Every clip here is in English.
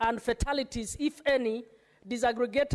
and fatalities, if any, disaggregated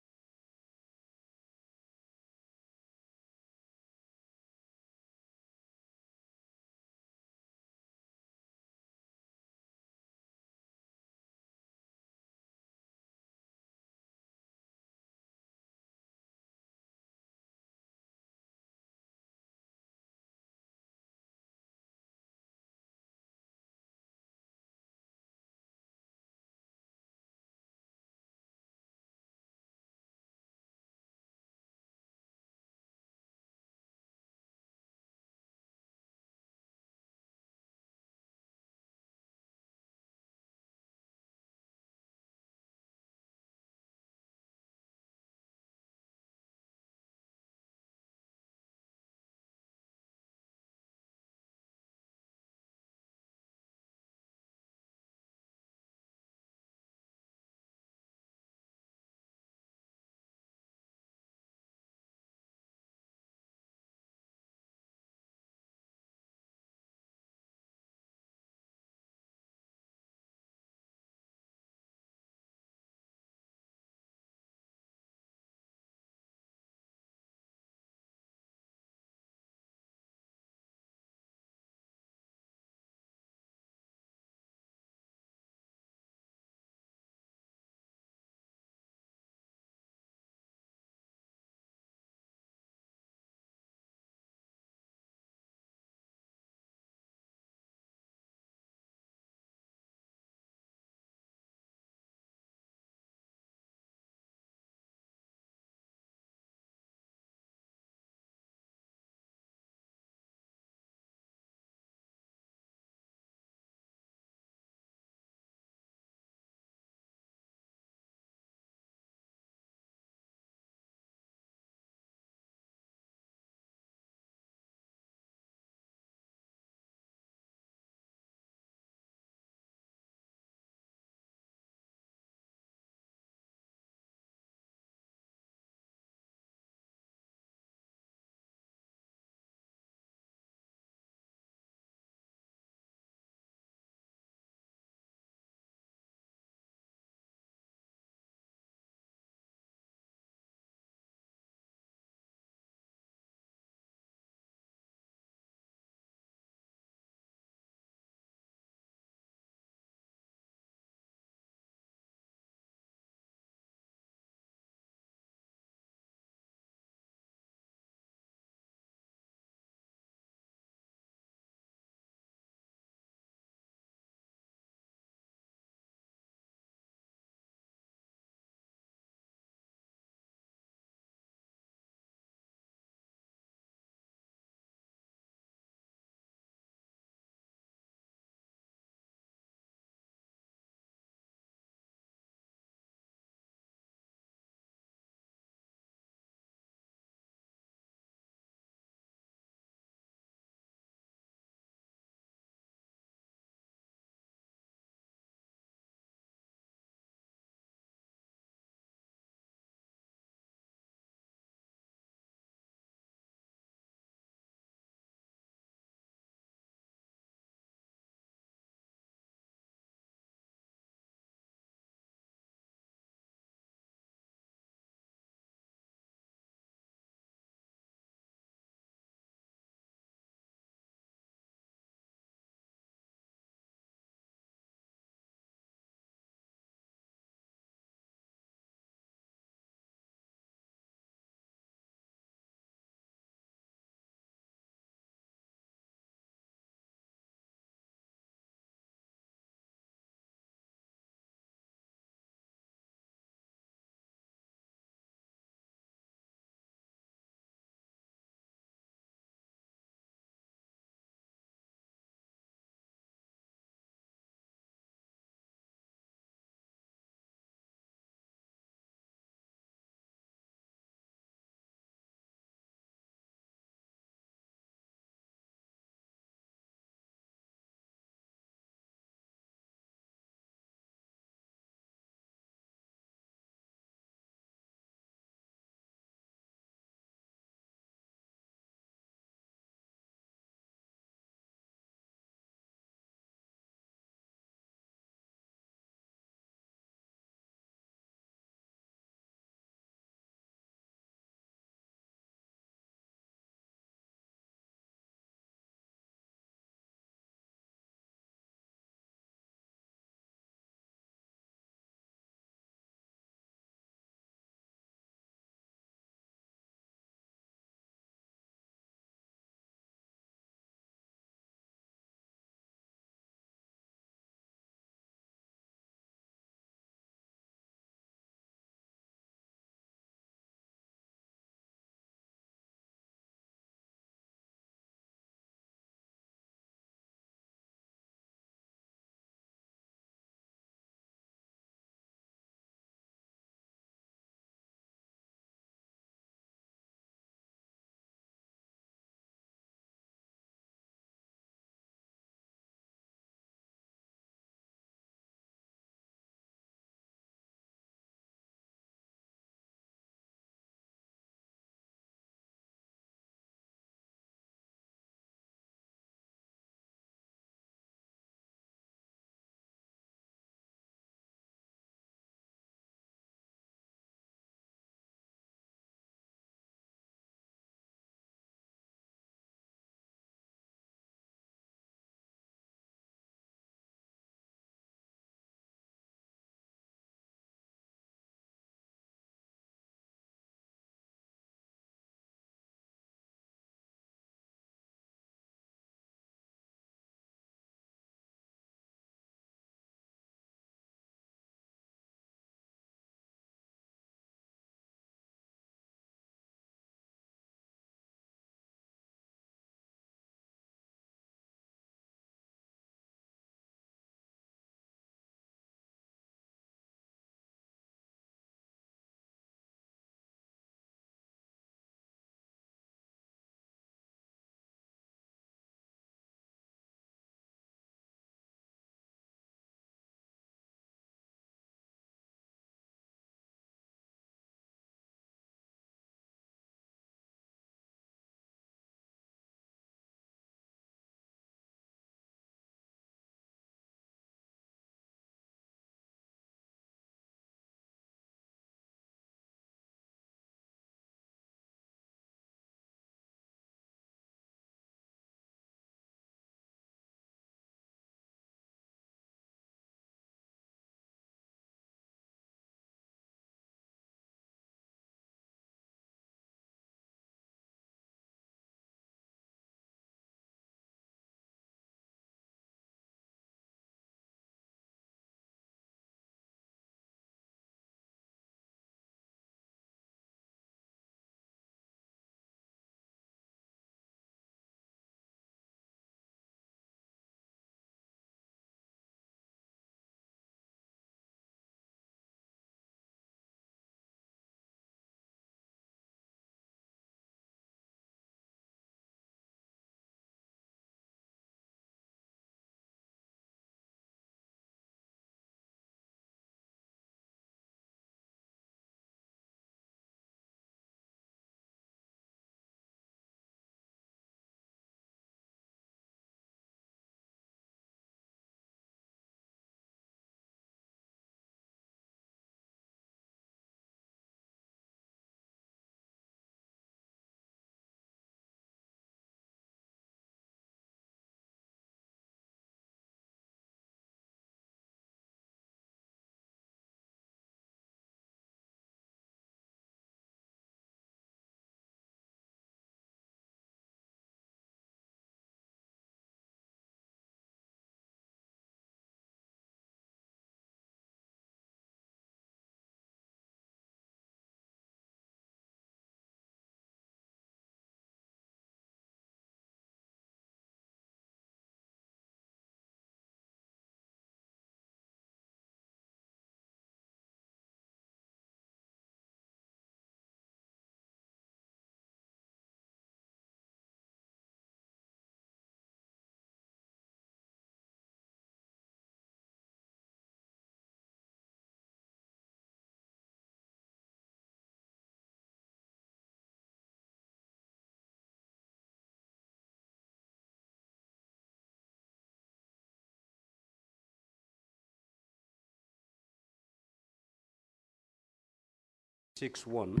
6.1,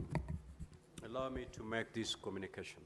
allow me to make this communication.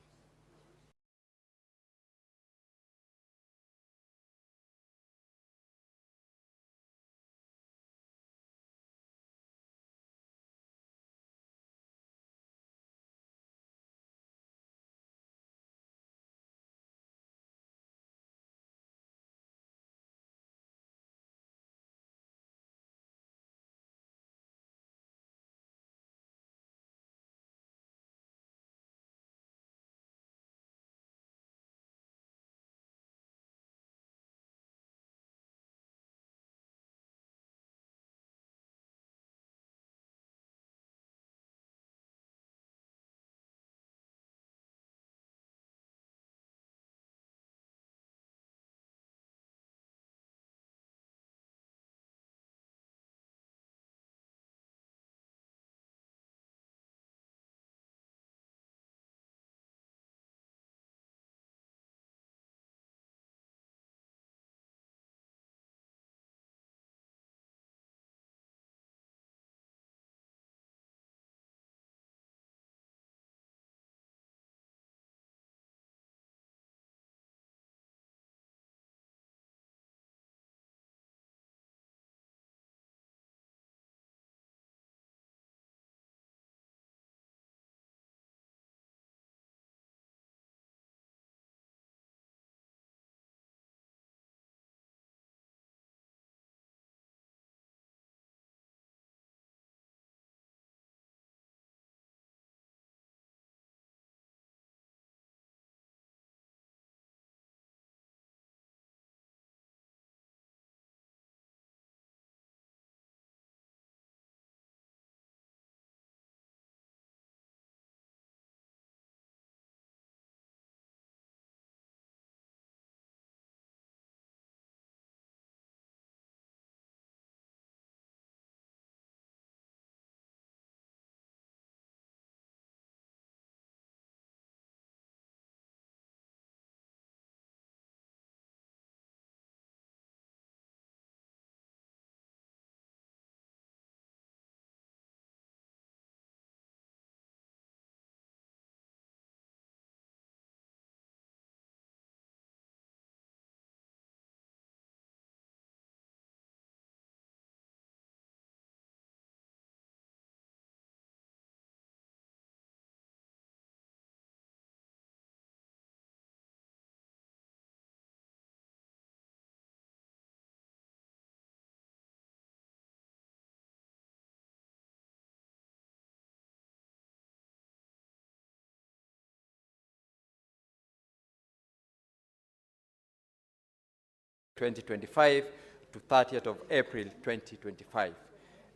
(2025) to 30th of April 2025.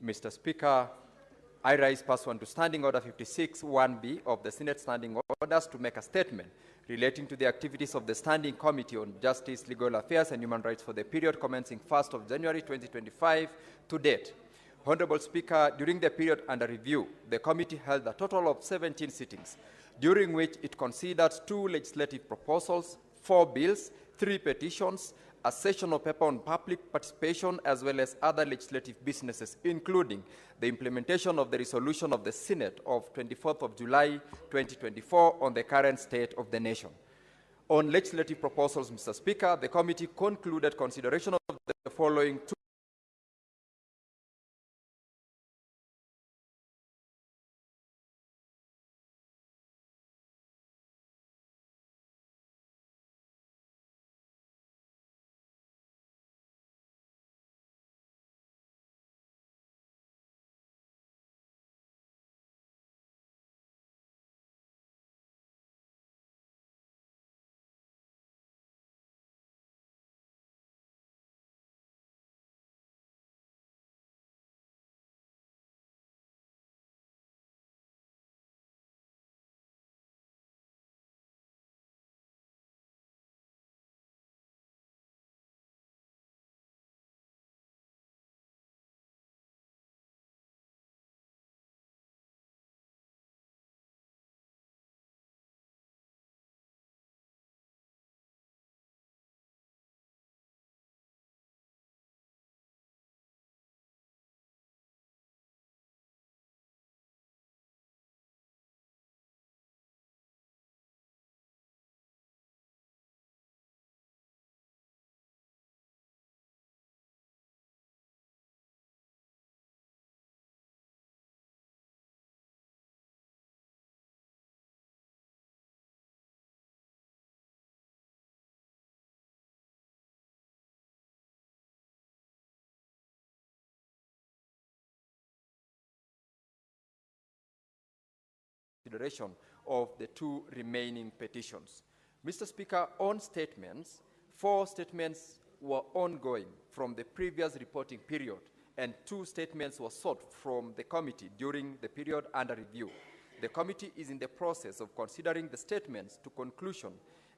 Mr. Speaker, I rise pursuant to Standing Order 56(1)B of the Senate Standing Orders to make a statement relating to the activities of the Standing Committee on Justice, Legal Affairs and Human Rights for the period commencing 1st of January 2025 to date. Honorable Speaker, during the period under review, the committee held a total of 17 sittings, during which it considered 2 legislative proposals, 4 bills, 3 petitions, a session of paper on public participation, as well as other legislative businesses, including the implementation of the resolution of the Senate of 24th of July 2024 on the current state of the nation. On legislative proposals, Mr. Speaker, the committee concluded consideration of the following 2 consideration of the 2 remaining petitions. Mr. Speaker, on statements, 4 statements were ongoing from the previous reporting period, and 2 statements were sought from the committee during the period under review. The committee is in the process of considering the statements to conclusion,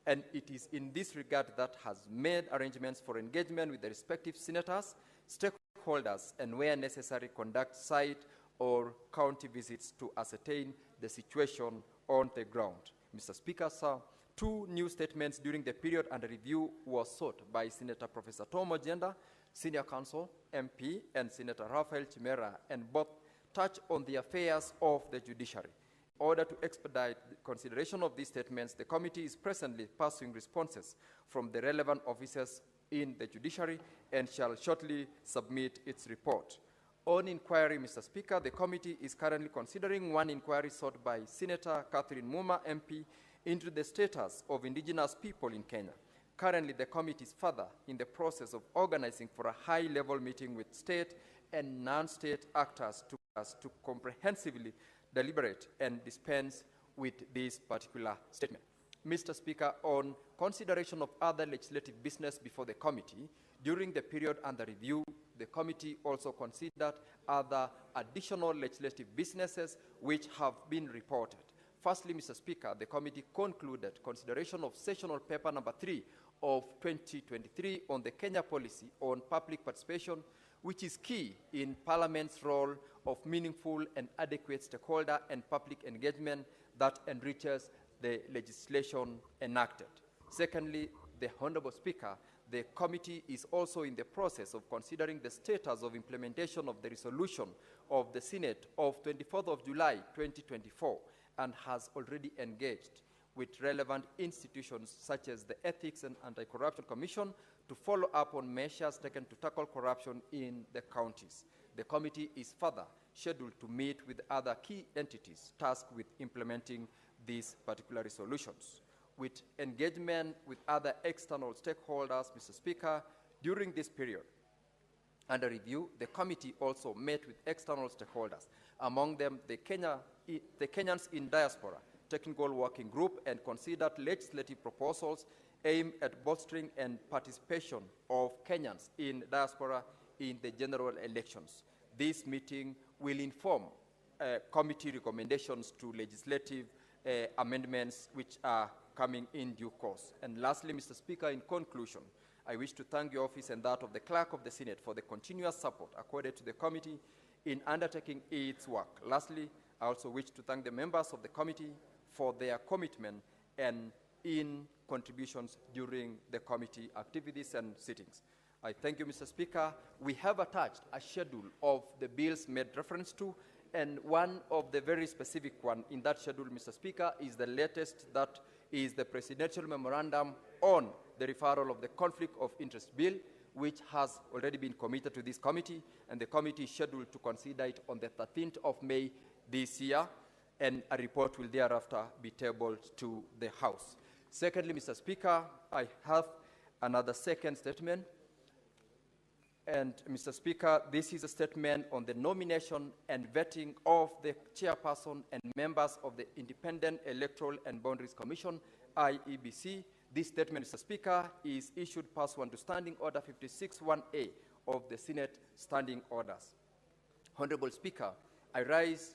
and it is in this regard that has made arrangements for engagement with the respective senators, stakeholders, and where necessary, conduct site or county visits to ascertain the situation on the ground. Mr. Speaker, sir, 2 new statements during the period under review were sought by Senator Professor Tom Ojenda, Senior Counsel, MP, and Senator Raphael Chimera, and both touch on the affairs of the judiciary. In order to expedite the consideration of these statements, the committee is presently pursuing responses from the relevant officers in the judiciary and shall shortly submit its report. On inquiry, Mr. Speaker, the committee is currently considering 1 inquiry sought by Senator Catherine Muma, MP, into the status of indigenous people in Kenya. Currently, the committee is further in the process of organizing for a high-level meeting with state and non-state actors to comprehensively deliberate and dispense with this particular statement. Mr. Speaker, on consideration of other legislative business before the committee, during the period under review, the committee also considered other additional legislative businesses which have been reported. Firstly, Mr. Speaker, the committee concluded consideration of sessional paper number 3 of 2023 on the Kenya policy on public participation, which is key in Parliament's role of meaningful and adequate stakeholder and public engagement that enriches the legislation enacted. Secondly, the Honorable Speaker, the committee is also in the process of considering the status of implementation of the resolution of the Senate of 24th of July 2024 and has already engaged with relevant institutions such as the Ethics and Anti-Corruption Commission to follow up on measures taken to tackle corruption in the counties. The committee is further scheduled to meet with other key entities tasked with implementing these particular resolutions. With engagement with other external stakeholders, Mr. Speaker, during this period under review, the committee also met with external stakeholders, among them the Kenyans in Diaspora Technical Working Group, and considered legislative proposals aimed at bolstering and participation of Kenyans in diaspora in the general elections. This meeting will inform committee recommendations to legislative amendments which are coming in due course. And lastly, Mr. Speaker, in conclusion, I wish to thank your office and that of the Clerk of the Senate for the continuous support accorded to the committee in undertaking its work. Lastly, I also wish to thank the members of the committee for their commitment and in contributions during the committee activities and sittings. I thank you, Mr. Speaker. We have attached a schedule of the bills made reference to, and one of the very specific one in that schedule, Mr. Speaker, is the latest, that is the Presidential Memorandum on the referral of the Conflict of Interest Bill, which has already been committed to this committee, and the committee is scheduled to consider it on the 13th of May this year, and a report will thereafter be tabled to the House. Secondly, Mr. Speaker, I have another second statement. And, Mr. Speaker, this is a statement on the nomination and vetting of the chairperson and members of the Independent Electoral and Boundaries Commission, IEBC. This statement, Mr. Speaker, is issued pursuant to Standing Order 56-1A of the Senate Standing Orders. Honorable Speaker, I rise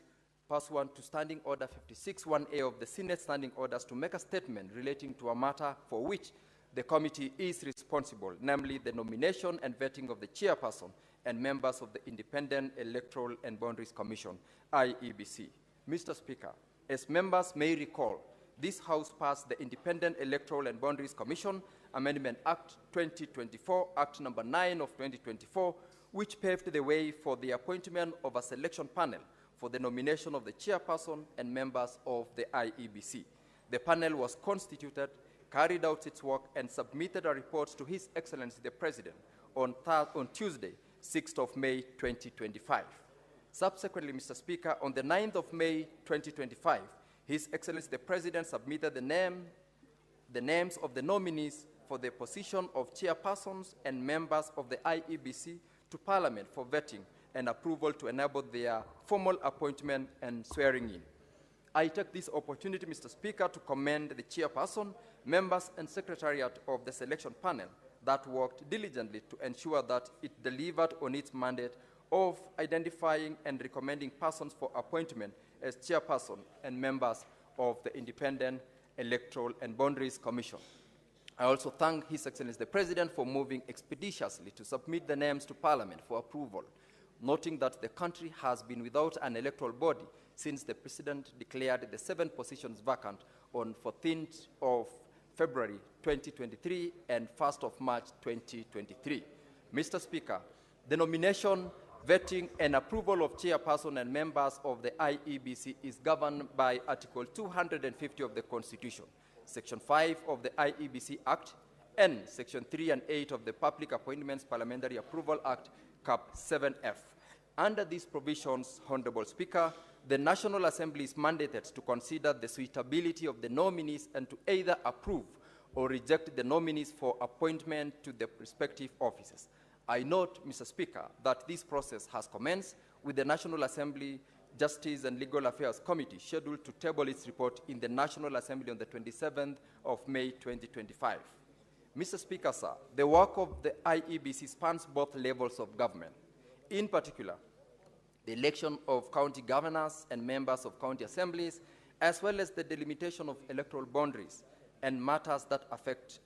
pursuant to Standing Order 56-1A of the Senate Standing Orders to make a statement relating to a matter for which the committee is responsible, namely the nomination and vetting of the chairperson and members of the Independent Electoral and Boundaries Commission, IEBC. Mr. Speaker, as members may recall, this House passed the Independent Electoral and Boundaries Commission Amendment Act 2024, Act number 9 of 2024, which paved the way for the appointment of a selection panel for the nomination of the chairperson and members of the IEBC. The panel was constituted, carried out its work, and submitted a report to His Excellency the President on Tuesday, 6th of May 2025. Subsequently, Mr. Speaker, on the 9th of May 2025, His Excellency the President submitted the names of the nominees for the position of chairpersons and members of the IEBC to Parliament for vetting and approval to enable their formal appointment and swearing in. I take this opportunity, Mr. Speaker, to commend the chairperson, members, and secretariat of the selection panel that worked diligently to ensure that it delivered on its mandate of identifying and recommending persons for appointment as chairperson and members of the Independent Electoral and Boundaries Commission. I also thank His Excellency the President for moving expeditiously to submit the names to Parliament for approval, noting that the country has been without an electoral body since the President declared the 7 positions vacant on 14th of February 2023 and 1st of March 2023. Mr. Speaker, the nomination, vetting, and approval of chairperson and members of the IEBC is governed by Article 250 of the Constitution, Section 5 of the IEBC Act, and Section 3 and 8 of the Public Appointments Parliamentary Approval Act, Cap 7F. Under these provisions, Honorable Speaker, the National Assembly is mandated to consider the suitability of the nominees and to either approve or reject the nominees for appointment to the respective offices. I note, Mr. Speaker, that this process has commenced with the National Assembly Justice and Legal Affairs Committee scheduled to table its report in the National Assembly on the 27th of May 2025. Mr. Speaker, sir, the work of the IEBC spans both levels of government. In particular, the election of county governors and members of county assemblies, as well as the delimitation of electoral boundaries and matters that affect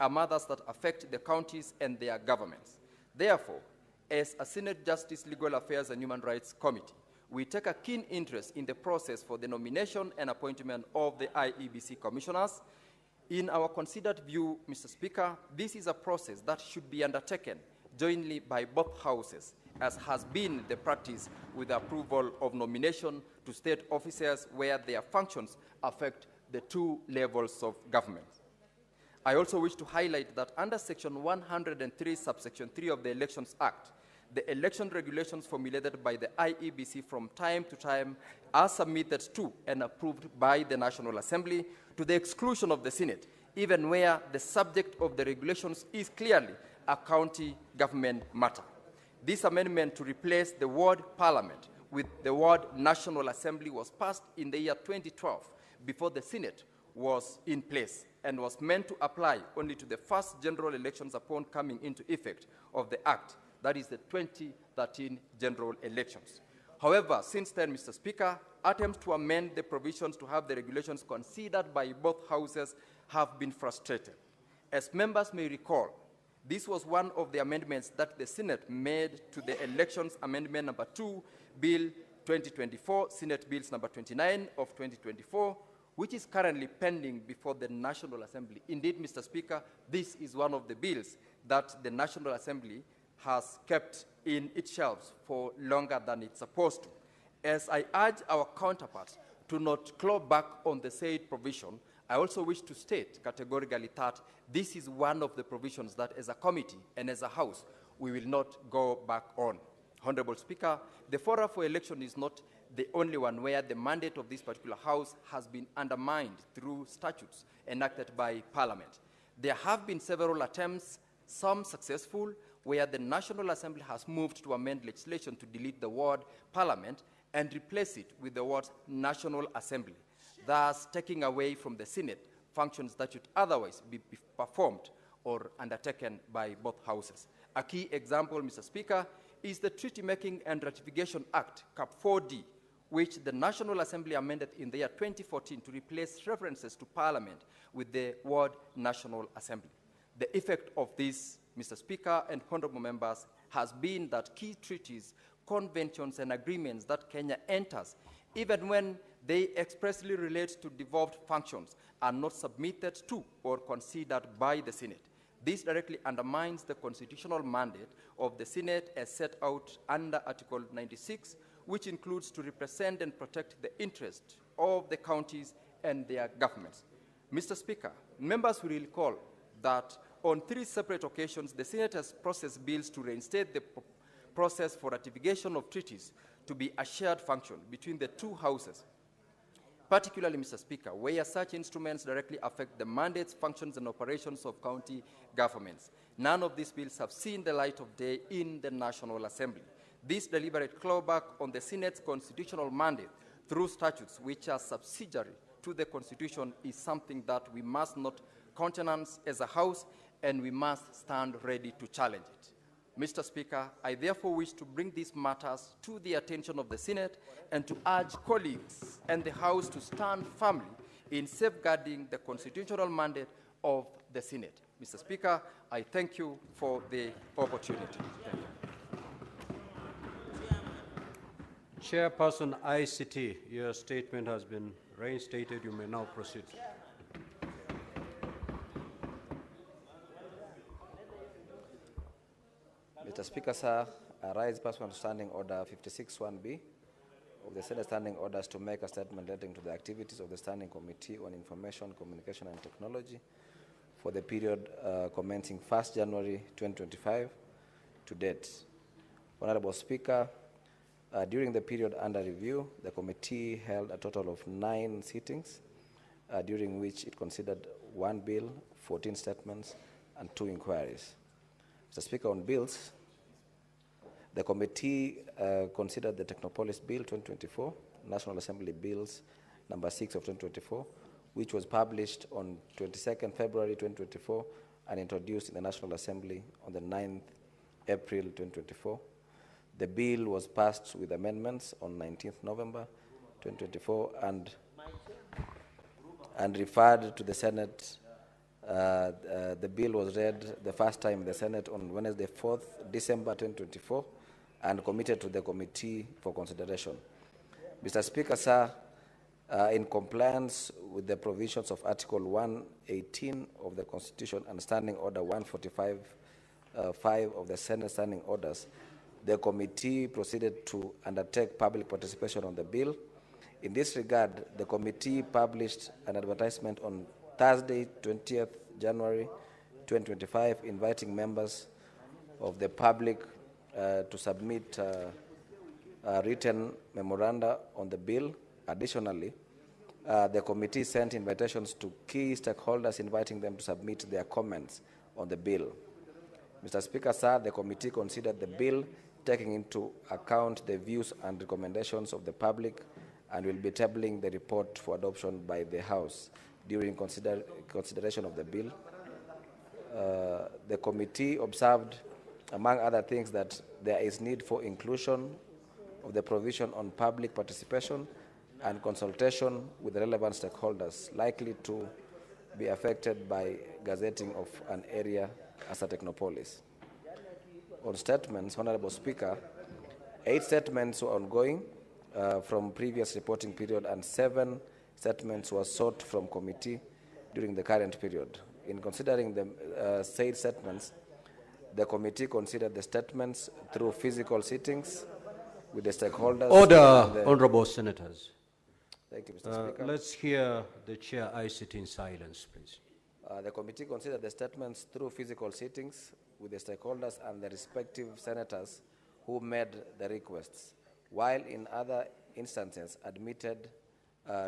the counties and their governments. Therefore, as a Senate Justice, Legal Affairs and Human Rights Committee, we take a keen interest in the process for the nomination and appointment of the IEBC commissioners. In our considered view, Mr. Speaker, this is a process that should be undertaken jointly by both houses, as has been the practice with the approval of nomination to state officers where their functions affect the 2 levels of government. I also wish to highlight that under Section 103, subsection 3 of the Elections Act, the election regulations formulated by the IEBC from time to time are submitted to and approved by the National Assembly to the exclusion of the Senate, even where the subject of the regulations is clearly a county government matter. This amendment to replace the word Parliament with the word National Assembly was passed in the year 2012 before the Senate was in place and was meant to apply only to the first general elections upon coming into effect of the Act, that is the 2013 general elections. However, since then, Mr. Speaker, attempts to amend the provisions to have the regulations considered by both houses have been frustrated. As members may recall, this was one of the amendments that the Senate made to the Elections Amendment number 2, Bill 2024, Senate Bills number 29 of 2024, which is currently pending before the National Assembly. Indeed, Mr. Speaker, this is one of the bills that the National Assembly has kept in its shelves for longer than it's supposed to. As I urge our counterparts to not claw back on the said provision, I also wish to state categorically that this is one of the provisions that as a committee and as a House, we will not go back on. Honorable Speaker, the forum for election is not the only one where the mandate of this particular House has been undermined through statutes enacted by Parliament. There have been several attempts, some successful, where the National Assembly has moved to amend legislation to delete the word Parliament and replace it with the word National Assembly, thus taking away from the Senate functions that should otherwise be performed or undertaken by both houses. A key example, Mr. Speaker, is the Treaty Making and Ratification Act, Cap 4D, which the National Assembly amended in the year 2014 to replace references to Parliament with the word National Assembly. The effect of this, Mr. Speaker and honorable members, has been that key treaties, conventions, and agreements that Kenya enters, even when they expressly relate to devolved functions, are not submitted to or considered by the Senate. This directly undermines the constitutional mandate of the Senate as set out under Article 96, which includes to represent and protect the interests of the counties and their governments. Mr. Speaker, members will recall that on 3 separate occasions, the Senate has processed bills to reinstate the process for ratification of treaties to be a shared function between the 2 houses, particularly, Mr. Speaker, where such instruments directly affect the mandates, functions, and operations of county governments. None of these bills have seen the light of day in the National Assembly. This deliberate clawback on the Senate's constitutional mandate through statutes which are subsidiary to the Constitution is something that we must not countenance as a House, and we must stand ready to challenge it. Mr. Speaker, I therefore wish to bring these matters to the attention of the Senate and to urge colleagues and the House to stand firmly in safeguarding the constitutional mandate of the Senate. Mr. Speaker, I thank you for the opportunity. Thank you. Chairperson ICT, your statement has been reinstated. You may now proceed. Mr. Speaker, sir, I rise pursuant to Standing Order 56(1)B of the Senate Standing Orders to make a statement relating to the activities of the Standing Committee on Information, Communication and Technology for the period commencing 1st January 2025 to date. Honorable Speaker, during the period under review, the committee held a total of 9 sittings, during which it considered 1 bill, 14 statements, and 2 inquiries. Mr. Speaker, on bills, the committee considered the Technopolis Bill 2024, National Assembly Bills number 6 of 2024, which was published on 22nd February 2024 and introduced in the National Assembly on the 9th April 2024. The bill was passed with amendments on 19th November 2024 and referred to the Senate. The bill was read the first time in the Senate on Wednesday, 4th December 2024, and committed to the committee for consideration. Mr. Speaker, sir, in compliance with the provisions of Article 118 of the Constitution and Standing Order 145(5) of the Senate Standing Orders, the committee proceeded to undertake public participation on the bill. In this regard, the committee published an advertisement on Thursday, 20th January 2025, inviting members of the public to submit written memoranda on the bill. Additionally, the committee sent invitations to key stakeholders, inviting them to submit their comments on the bill. Mr. Speaker, sir, the committee considered the bill, taking into account the views and recommendations of the public, and will be tabling the report for adoption by the House. During consideration of the bill, the committee observed, among other things, that there is need for inclusion of the provision on public participation and consultation with the relevant stakeholders likely to be affected by gazetting of an area as a technopolis. On statements, Honorable Speaker, 8 statements were ongoing from previous reporting period, and 7 statements were sought from committee during the current period. In considering the said statements, the committee considered the statements through physical sittings with the stakeholders. Order, honorable senators. Thank you, Mr. Speaker. Let's hear the chair. I sit in silence, please. The committee considered the statements through physical sittings with the stakeholders and the respective senators who made the requests, while in other instances admitted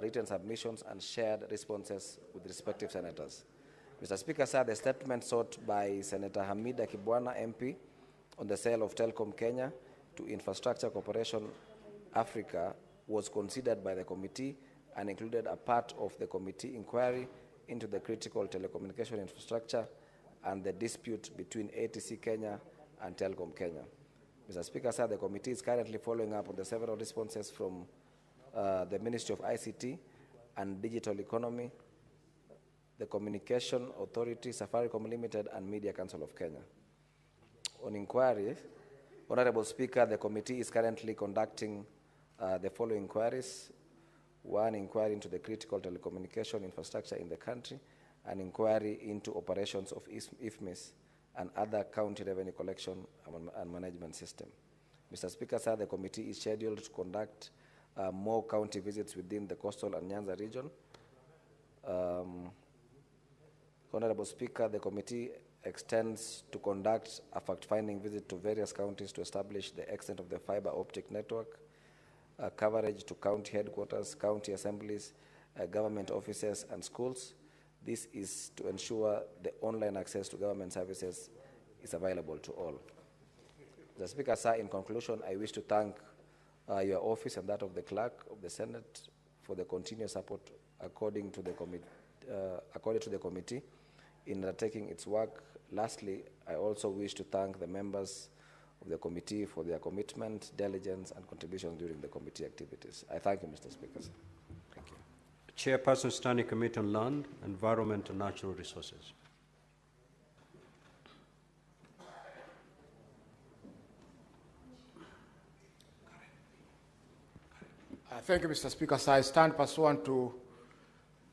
written submissions and shared responses with respective senators. Mr. Speaker, sir, the statement sought by Senator Hamida Kibwana, MP, on the sale of Telcom Kenya to Infrastructure Corporation Africa was considered by the committee and included a part of the committee inquiry into the critical telecommunication infrastructure and the dispute between ATC Kenya and Telcom Kenya. Mr. Speaker, sir, the committee is currently following up on the several responses from the Ministry of ICT and Digital Economy, the Communication Authority, Safaricom Limited, and Media Council of Kenya. On inquiry, Honorable Speaker, the committee is currently conducting the following inquiries: 1, inquiry into the critical telecommunication infrastructure in the country, an inquiry into operations of IFMIS and other county revenue collection and management system. Mr. Speaker, sir, the committee is scheduled to conduct more county visits within the coastal and Nyanza region. Honorable Speaker, the committee extends to conduct a fact-finding visit to various counties to establish the extent of the fiber optic network coverage to county headquarters, county assemblies, government offices, and schools. This is to ensure the online access to government services is available to all. Mr. Speaker, sir, in conclusion, I wish to thank your office and that of the clerk of the Senate for the continuous support according to the committee in undertaking its work. Lastly, I also wish to thank the members of the committee for their commitment, diligence, and contributions during the committee activities. I thank you, Mr. Speaker. Thank you. Chairperson, Standing Committee on Land, Environment and Natural Resources. Thank you, Mr. Speaker. So I stand pursuant to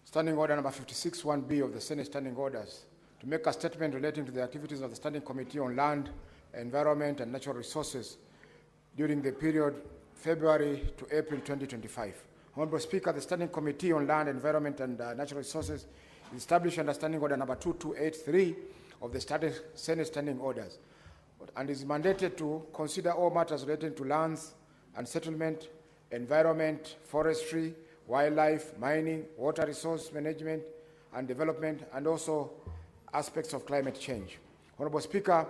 Standing Order number 56-1B of the Senate Standing Orders to make a statement relating to the activities of the Standing Committee on Land, Environment and Natural Resources during the period February to April 2025. Honorable Speaker, the Standing Committee on Land, Environment and Natural Resources is established under Standing Order number 2283 of the Senate Standing Orders and is mandated to consider all matters relating to lands and settlement, environment, forestry, wildlife, mining, water resource management and development, and also aspects of climate change. Honorable Speaker,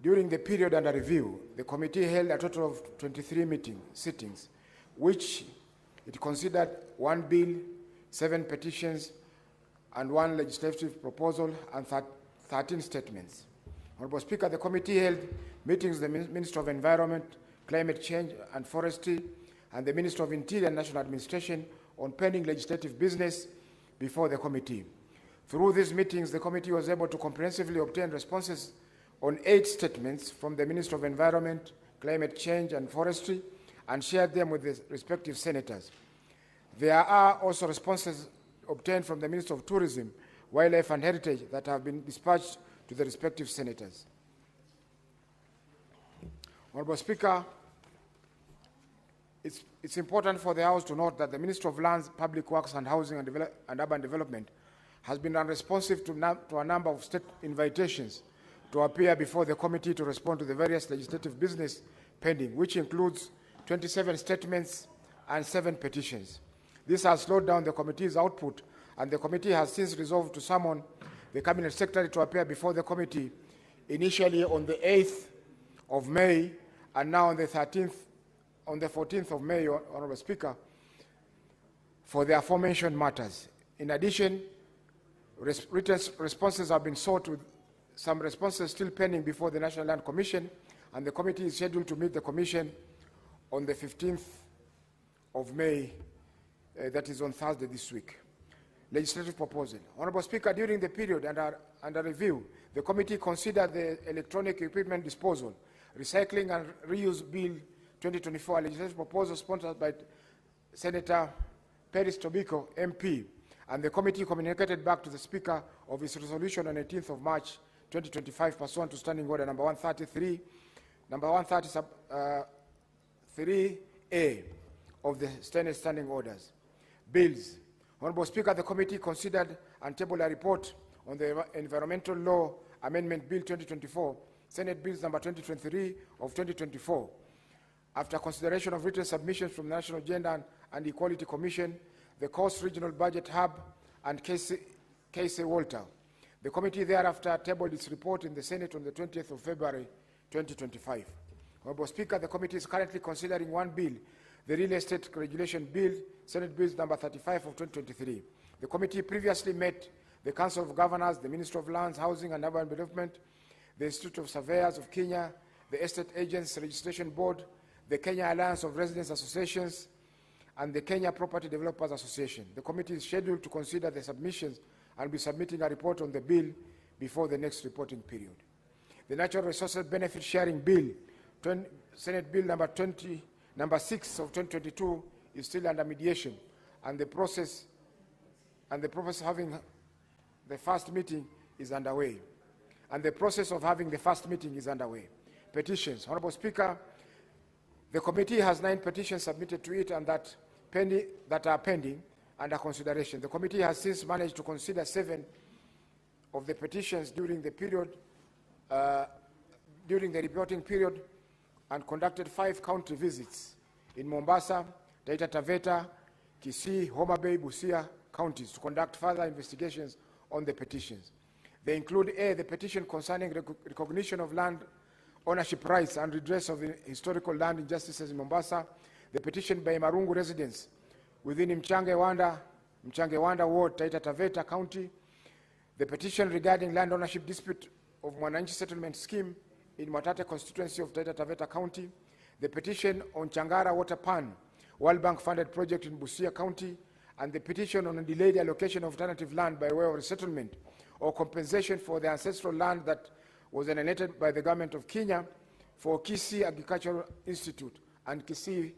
during the period under review, the committee held a total of 23 sittings, which it considered 1 bill, 7 petitions, and 1 legislative proposal, and 13 statements. Honorable Speaker, the committee held meetings with the Minister of Environment, Climate Change and Forestry, and the Minister of Interior and National Administration on pending legislative business before the committee. Through these meetings, the committee was able to comprehensively obtain responses on 8 statements from the Minister of Environment, Climate Change and Forestry and shared them with the respective senators. There are also responses obtained from the Minister of Tourism, Wildlife and Heritage that have been dispatched to the respective senators. Honorable Speaker, it's important for the House to note that the Minister of Lands, Public Works and Housing and Urban Development has been unresponsive to a number of state invitations to appear before the committee to respond to the various legislative business pending, which includes 27 statements and 7 petitions. This has slowed down the committee's output, and the committee has since resolved to summon the Cabinet Secretary to appear before the committee, initially on the 8th of May and now on the 14th of May, Honorable Speaker, for the aforementioned matters. In addition, written responses have been sought, with some responses still pending before the National Land Commission, and the committee is scheduled to meet the Commission on the 15th of May, that is on Thursday this week. Legislative proposal. Honorable Speaker, during the period under review, the committee considered the Electronic Equipment Disposal, Recycling and Reuse Bill 2024, a legislative proposal sponsored by Senator Peris Tobiko, MP, and the committee communicated back to the Speaker of its resolution on 18th of March 2025 pursuant to Standing Order number 133, number 133A of the Senate Standing Orders. Bills. Honorable Speaker, the committee considered and tabled a report on the Environmental Law Amendment Bill 2024, Senate Bills number 2023 of 2024. After consideration of written submissions from the National Gender and Equality Commission, the Coast Regional Budget Hub, and Casey Walter, the committee thereafter tabled its report in the Senate on the 20th of February 2025. Honorable Speaker, the committee is currently considering 1 bill, the Real Estate Regulation Bill, Senate Bills number 35 of 2023. The committee previously met the Council of Governors, the Ministry of Lands, Housing and Urban Development, the Institute of Surveyors of Kenya, the Estate Agents Registration Board, the Kenya Alliance of Residents Associations, and the Kenya Property Developers Association. The committee is scheduled to consider the submissions and be submitting a report on the bill before the next reporting period. The Natural Resources Benefit Sharing Bill, Senate Bill number 6 of 2022, is still under mediation, and the process having the first meeting is underway. Petitions. Honorable Speaker, the committee has 9 petitions submitted to it and that are pending under consideration. The committee has since managed to consider 7 of the petitions during the reporting period, and conducted 5 county visits in Mombasa, Taita Taveta, Kisii, Homa Bay, Busia counties to conduct further investigations on the petitions. They include A, the petition concerning recognition of land ownership rights and redress of the historical land injustices in Mombasa, the petition by Marungu residents within Mchangewanda Ward, Taita Taveta County, the petition regarding land ownership dispute of Mwananchi Settlement Scheme in Mwatate constituency of Taita Taveta County, the petition on Changara Water Pan, World Bank funded project in Busia County, and the petition on a delayed allocation of alternative land by way of resettlement or compensation for the ancestral land that was alienated by the government of Kenya for Kisii Agricultural Institute and Kisii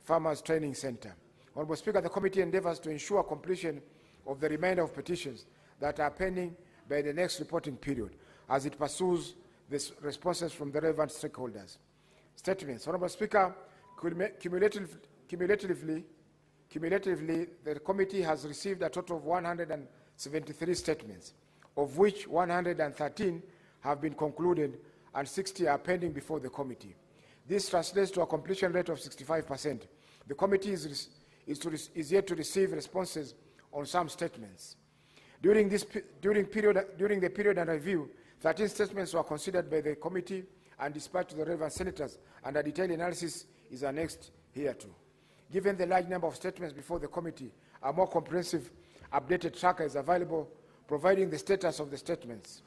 Farmers Training Center. Honorable Speaker, the committee endeavors to ensure completion of the remainder of petitions that are pending by the next reporting period as it pursues the responses from the relevant stakeholders. Statements. Honorable Speaker, cumulatively, the committee has received a total of 173 statements, of which 113 have been concluded and 60 are pending before the committee. This translates to a completion rate of 65%. The committee is yet to receive responses on some statements. During the period under review, 13 statements were considered by the committee and dispatched to the relevant senators, and a detailed analysis is annexed hereto. Given the large number of statements before the committee, a more comprehensive updated tracker is available, providing the status of the statements.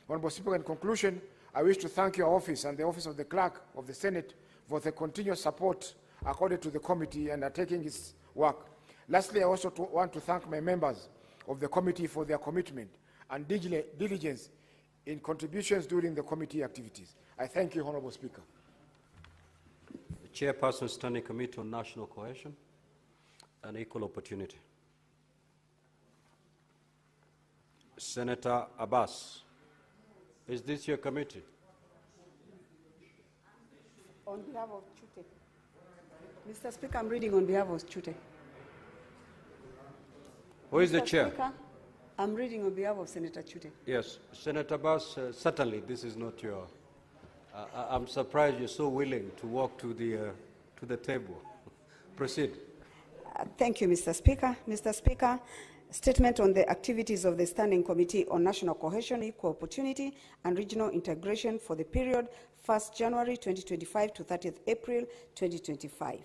Honorable Speaker, in conclusion, I wish to thank your office and the office of the Clerk of the Senate for the continuous support accorded to the committee and undertaking its work. Lastly, I also want to thank my members of the committee for their commitment and diligence in contributions during the committee activities. I thank you, Honorable Speaker. The Chairperson, Standing Committee on National Cohesion and Equal Opportunity. Senator Abbas, is this your committee? On behalf of Chute. Mr. Speaker, I'm reading on behalf of Chute. Who is the chair? Speaker, I'm reading on behalf of Senator Chute. Yes, Senator Abbas, certainly this is not your... I'm surprised you're so willing to walk to the table. Proceed. Thank you, Mr. Speaker. Mr. Speaker, statement on the activities of the Standing Committee on National Cohesion, Equal Opportunity and Regional Integration for the period 1st January 2025 to 30th April 2025.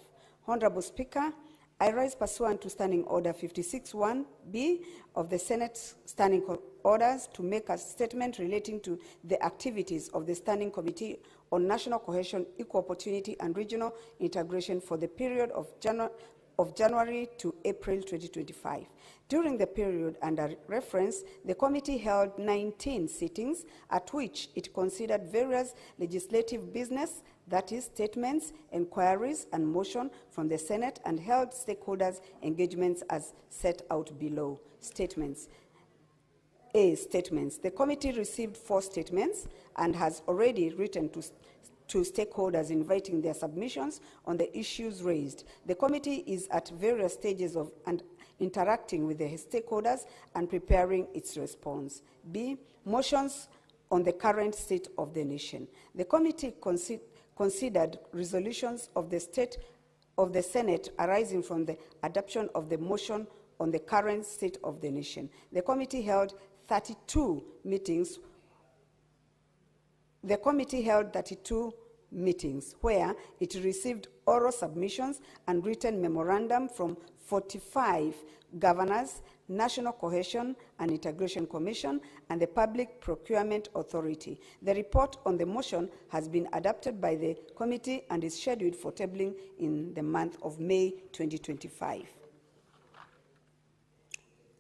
Honorable Speaker, I rise pursuant to Standing Order 56(1)B of the Senate Standing Orders to make a statement relating to the activities of the Standing Committee on National Cohesion, Equal Opportunity and Regional Integration for the period of January to April 2025. During the period under reference, the committee held 19 sittings at which it considered various legislative business, that is, statements, inquiries, and motion from the Senate, and held stakeholders' engagements as set out below. Statements. A. Statements. The committee received 4 statements and has already written to stakeholders inviting their submissions on the issues raised. The committee is at various stages of interacting with the stakeholders and preparing its response. B. Motions on the current state of the nation. The committee considered resolutions of the Senate arising from the adoption of the motion on the current state of the nation. The committee held 32 meetings. The committee held 32 meetings where it received oral submissions and written memorandum from 45 governors, National Cohesion and Integration Commission, and the Public Procurement Authority. The report on the motion has been adopted by the committee and is scheduled for tabling in the month of May 2025.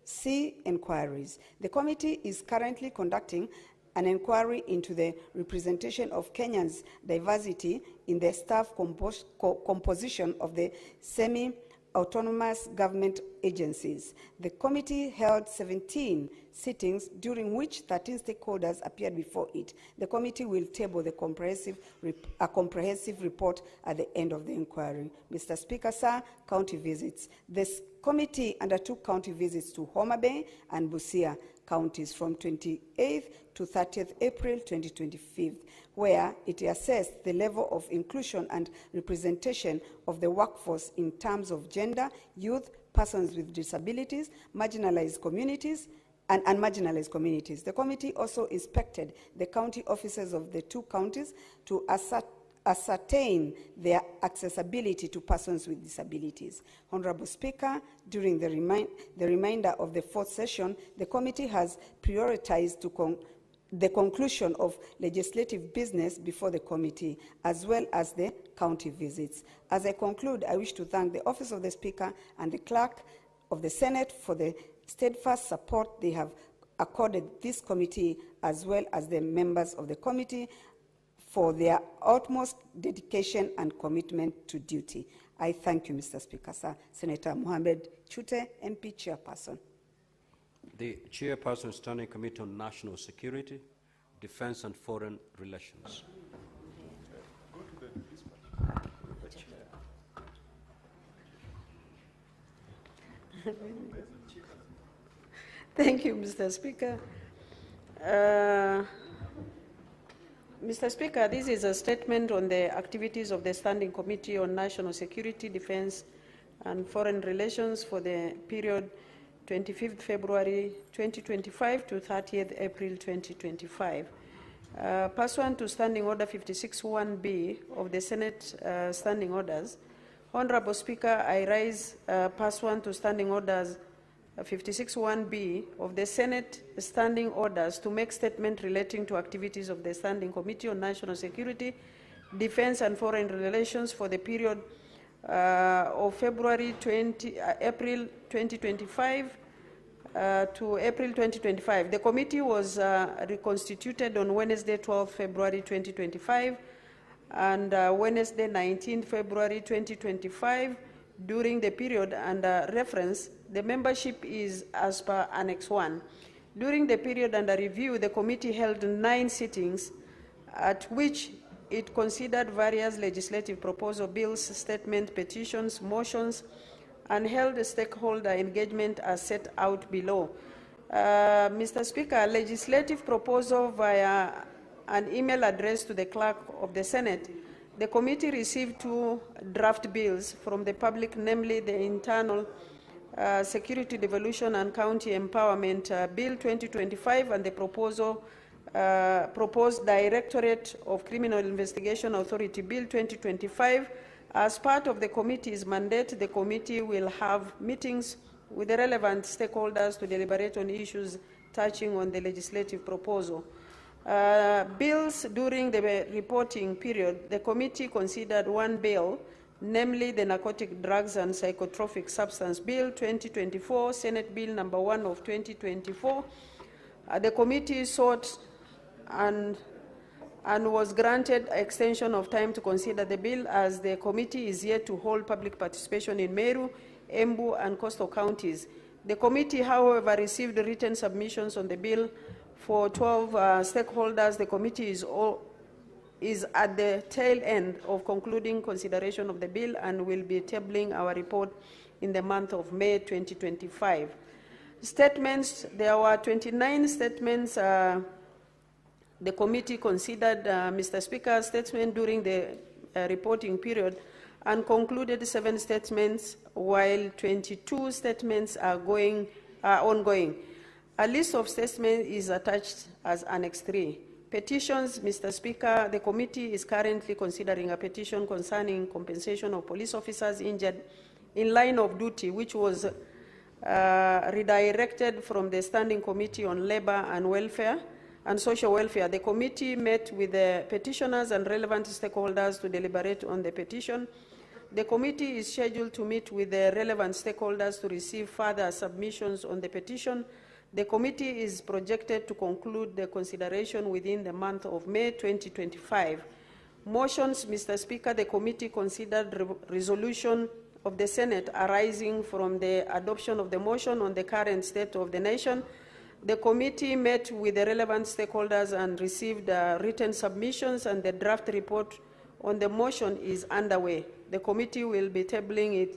C. Inquiries. The committee is currently conducting an inquiry into the representation of Kenyans' diversity in the staff composition of the semi-autonomous government agencies. The committee held 17 sittings, during which 13 stakeholders appeared before it. The committee will table a comprehensive report at the end of the inquiry. Mr. Speaker, sir, county visits. This committee undertook county visits to Homa Bay and Busia counties from 28th to 30th April 2025, where it assessed the level of inclusion and representation of the workforce in terms of gender, youth, persons with disabilities, marginalized communities, and marginalized communities. The committee also inspected the county offices of the 2 counties to ascertain their accessibility to persons with disabilities. Honorable Speaker, during the remainder of the 4th session, the committee has prioritized the conclusion of legislative business before the committee, as well as the county visits. As I conclude, I wish to thank the Office of the Speaker and the Clerk of the Senate for the steadfast support they have accorded this committee, as well as the members of the committee for their utmost dedication and commitment to duty. I thank you, Mr. Speaker. Sir. Senator Mohamed Chute, MP Chairperson. The Chairperson, Standing Committee on National Security, Defense and Foreign Relations. Thank you, Mr. Speaker. Mr. Speaker, this is a statement on the activities of the Standing Committee on National Security, Defense and Foreign Relations for the period 25th February 2025 to 30th April 2025. Pursuant to Standing Order 56(1)B of the Senate Standing Orders, Honorable Speaker, I rise pursuant to Standing Orders 56(1)B of the Senate Standing Orders to make statement relating to activities of the Standing Committee on National Security, Defense and Foreign Relations for the period of April 2025 to April 2025. The committee was reconstituted on Wednesday, 12 February 2025 and Wednesday, 19 February 2025. During the period under reference, the membership is as per Annex 1. During the period under review, the committee held 9 sittings at which it considered various legislative proposal bills, statements, petitions, motions, and held a stakeholder engagement as set out below. Mr. Speaker, legislative proposal via an email addressed to the Clerk of the Senate. The committee received 2 draft bills from the public, namely the Internal Security Devolution and County Empowerment Bill 2025 and the proposed Directorate of Criminal Investigation Authority Bill 2025. As part of the committee's mandate, the committee will have meetings with the relevant stakeholders to deliberate on issues touching on the legislative proposal. Bills during the reporting period, the committee considered 1 bill, namely the Narcotic Drugs and Psychotropic Substance Bill 2024, Senate Bill number 1 of 2024. The committee sought and was granted extension of time to consider the bill, as the committee is yet to hold public participation in Meru, Embu, and coastal counties. The committee, however, received written submissions on the bill for 12 stakeholders. The committee is at the tail end of concluding consideration of the bill and will be tabling our report in the month of May 2025. Statements, there were 29 statements the committee considered, Mr. Speaker, statement during the reporting period and concluded 7 statements, while 22 statements are ongoing. A list of statements is attached as Annex 3. Petitions, Mr. Speaker, the committee is currently considering a petition concerning compensation of police officers injured in line of duty, which was redirected from the Standing Committee on Labor and Welfare and Social Welfare. The committee met with the petitioners and relevant stakeholders to deliberate on the petition. The committee is scheduled to meet with the relevant stakeholders to receive further submissions on the petition. The committee is projected to conclude the consideration within the month of May 2025. Motions, Mr. Speaker, the committee considered resolution of the Senate arising from the adoption of the motion on the current state of the nation. The committee met with the relevant stakeholders and received written submissions, and the draft report on the motion is underway. The committee will be tabling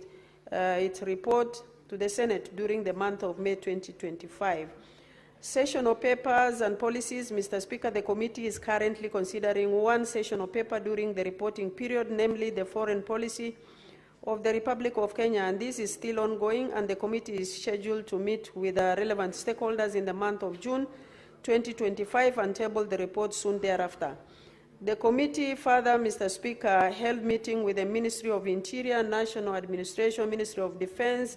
its report to the Senate during the month of May 2025. Sessional papers and policies, Mr. Speaker, the committee is currently considering 1 sessional paper during the reporting period, namely the foreign policy of the Republic of Kenya, and this is still ongoing, and the committee is scheduled to meet with relevant stakeholders in the month of June 2025 and table the report soon thereafter. The committee further, Mr. Speaker, held meeting with the Ministry of Interior, National Administration, Ministry of Defense,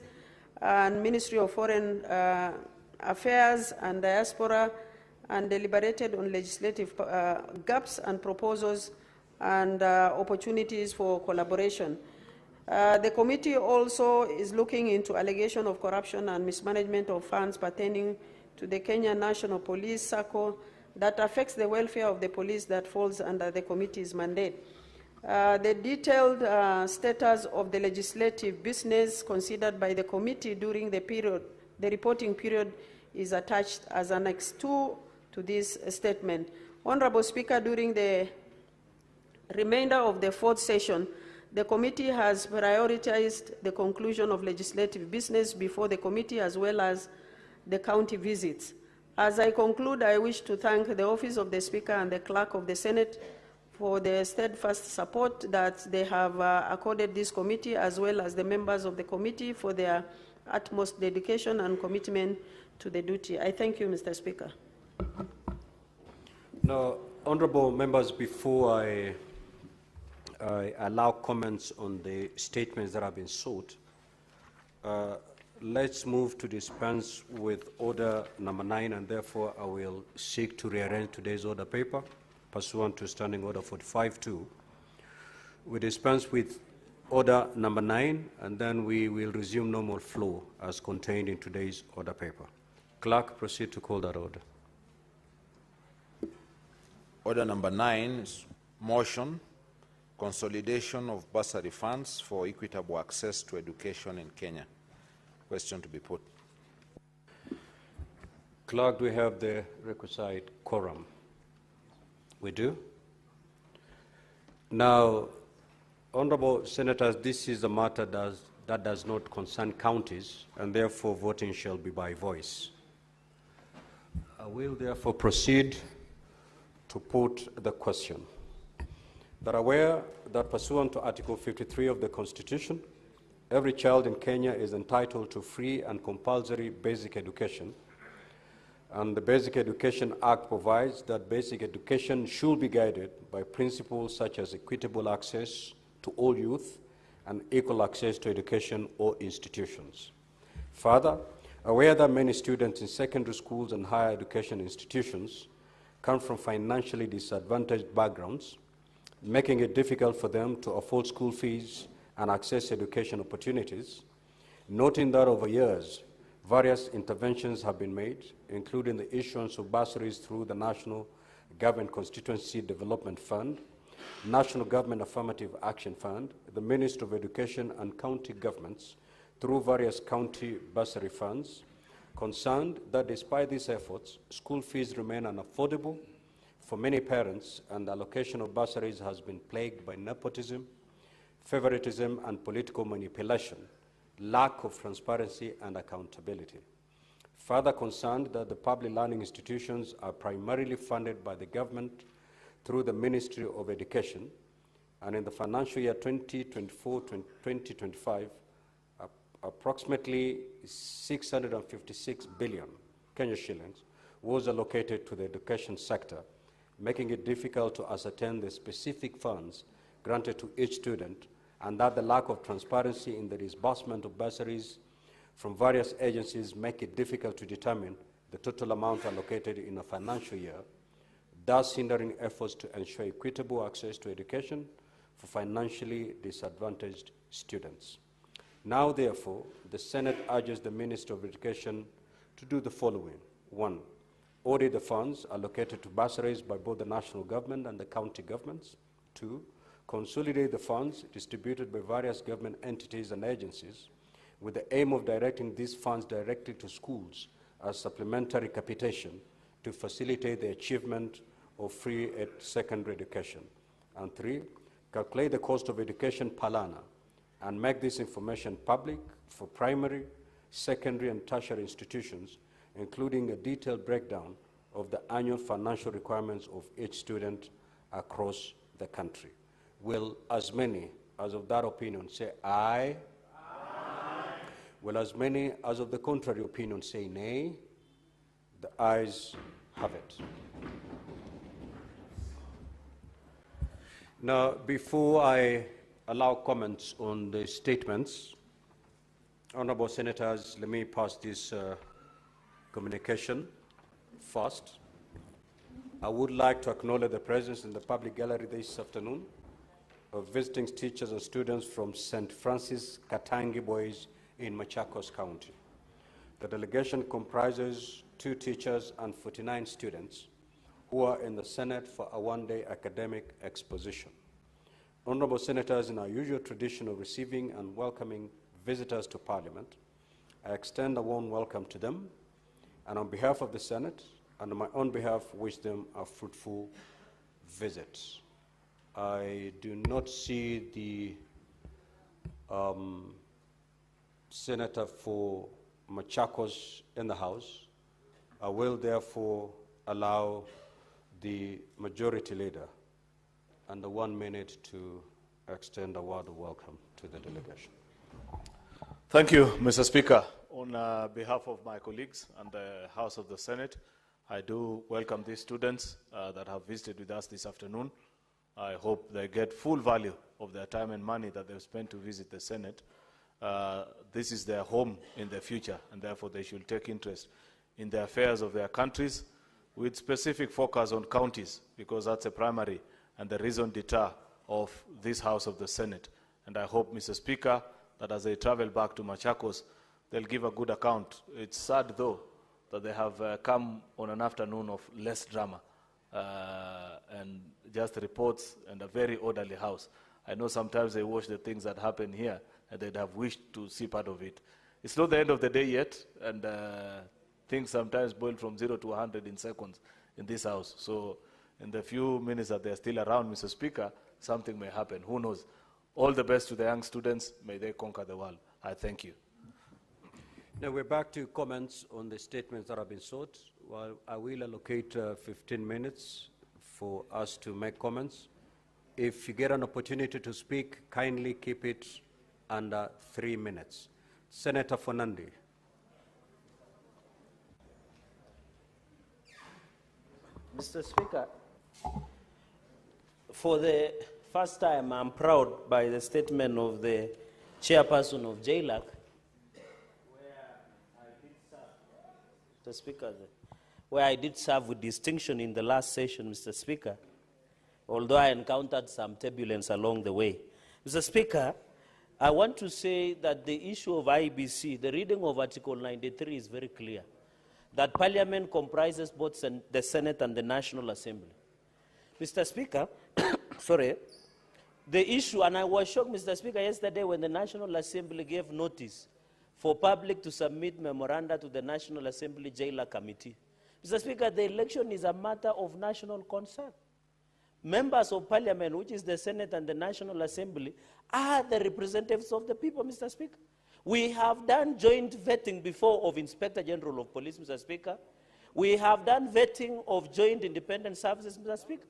and Ministry of Foreign Affairs and Diaspora, and deliberated on legislative gaps and proposals and opportunities for collaboration. The committee also is looking into allegation of corruption and mismanagement of funds pertaining to the Kenya National Police SACCO that affects the welfare of the police that falls under the committee's mandate. The detailed status of the legislative business considered by the committee during the reporting period is attached as Annex 2 to this statement. Honorable Speaker, during the remainder of the fourth session, the committee has prioritized the conclusion of legislative business before the committee as well as the county visits. As I conclude, I wish to thank the Office of the Speaker and the Clerk of the Senate for the steadfast support that they have accorded this committee, as well as the members of the committee for their utmost dedication and commitment to the duty. I thank you, Mr. Speaker. Now, honorable members, before I allow comments on the statements that have been sought, let's move to dispense with order number 9, and therefore I will seek to rearrange today's order paper pursuant to Standing Order 45-2. We dispense with order number 9, and then we will resume normal flow as contained in today's order paper. Clerk, proceed to call that order. Order number 9 is motion, consolidation of bursary funds for equitable access to education in Kenya. Question to be put. Clerk, do we have the requisite quorum? We do. Now, honorable senators, this is a matter that does not concern counties, and therefore voting shall be by voice. I will therefore proceed to put the question. That aware that pursuant to Article 53 of the Constitution, every child in Kenya is entitled to free and compulsory basic education, and the Basic Education Act provides that basic education should be guided by principles such as equitable access to all youth and equal access to education or institutions. Further, aware that many students in secondary schools and higher education institutions come from financially disadvantaged backgrounds, making it difficult for them to afford school fees and access education opportunities, noting that over years, various interventions have been made, including the issuance of bursaries through the National Government Constituency Development Fund, National Government Affirmative Action Fund, the Ministry of Education and county governments through various county bursary funds, concerned that despite these efforts, school fees remain unaffordable for many parents, and the allocation of bursaries has been plagued by nepotism, favoritism, and political manipulation, lack of transparency and accountability. Further concerned that the public learning institutions are primarily funded by the government through the Ministry of Education, and in the financial year 2024-2025, approximately 656 billion Kenya shillings was allocated to the education sector, making it difficult to ascertain the specific funds granted to each student, and that the lack of transparency in the disbursement of bursaries from various agencies make it difficult to determine the total amount allocated in a financial year, thus hindering efforts to ensure equitable access to education for financially disadvantaged students. Now, therefore, the Senate urges the Minister of Education to do the following. 1, audit the funds allocated to bursaries by both the national government and the county governments. 2, consolidate the funds distributed by various government entities and agencies with the aim of directing these funds directly to schools as supplementary capitation to facilitate the achievement of free secondary education. And 3, calculate the cost of education per learner and make this information public for primary, secondary, and tertiary institutions, including a detailed breakdown of the annual financial requirements of each student across the country. Will as many as of that opinion say aye. Aye. Will as many as of the contrary opinion say nay? The ayes have it. Now, before I allow comments on the statements, Honourable Senators, let me pass this communication first. I would like to acknowledge the presence in the public gallery this afternoon of visiting teachers and students from St. Francis Katangi Boys in Machakos County. The delegation comprises 2 teachers and 49 students who are in the Senate for a one-day academic exposition. Honourable Senators, in our usual tradition of receiving and welcoming visitors to Parliament, I extend a warm welcome to them, and on behalf of the Senate and on my own behalf, wish them a fruitful visit. I do not see the Senator for Machakos in the House. I will therefore allow the Majority Leader under 1 minute to extend a word of welcome to the delegation. Thank you, Mr. Speaker. On behalf of my colleagues and the House of the Senate, I do welcome these students that have visited with us this afternoon. I hope they get full value of their time and money that they've spent to visit the Senate. This is their home in the future, and therefore they should take interest in the affairs of their countries with specific focus on counties, because that's a primary and the raison d'etre of this House of the Senate. And I hope, Mr. Speaker, that as they travel back to Machakos, they'll give a good account. It's sad, though, that they have come on an afternoon of less drama and just reports and a very orderly House. I know sometimes they watch the things that happen here and they'd have wished to see part of it. It's not the end of the day yet, and things sometimes boil from 0 to 100 in seconds in this House. So in the few minutes that they're still around, Mr. Speaker, something may happen. Who knows? All the best to the young students. May they conquer the world. I thank you. Now we're back to comments on the statements that have been sought. Well, I will allocate 15 minutes for us to make comments. If you get an opportunity to speak, kindly keep it under 3 minutes. Senator Fonandi. Mr. Speaker, for the first time, I'm proud by the statement of the chairperson of JLAC, where I did serve with distinction in the last session, Mr. Speaker, although I encountered some turbulence along the way. Mr. Speaker, I want to say that the issue of IEBC, the reading of Article 93 is very clear, that Parliament comprises both the Senate and the National Assembly. Mr. Speaker, sorry, the issue, and I was shocked, Mr. Speaker, yesterday when the National Assembly gave notice for public to submit memoranda to the National Assembly Jailer Committee. Mr. Speaker, the election is a matter of national concern. Members of Parliament, which is the Senate and the National Assembly, are the representatives of the people, Mr. Speaker. We have done joint vetting before of Inspector General of Police, Mr. Speaker. We have done vetting of joint independent services, Mr. Speaker.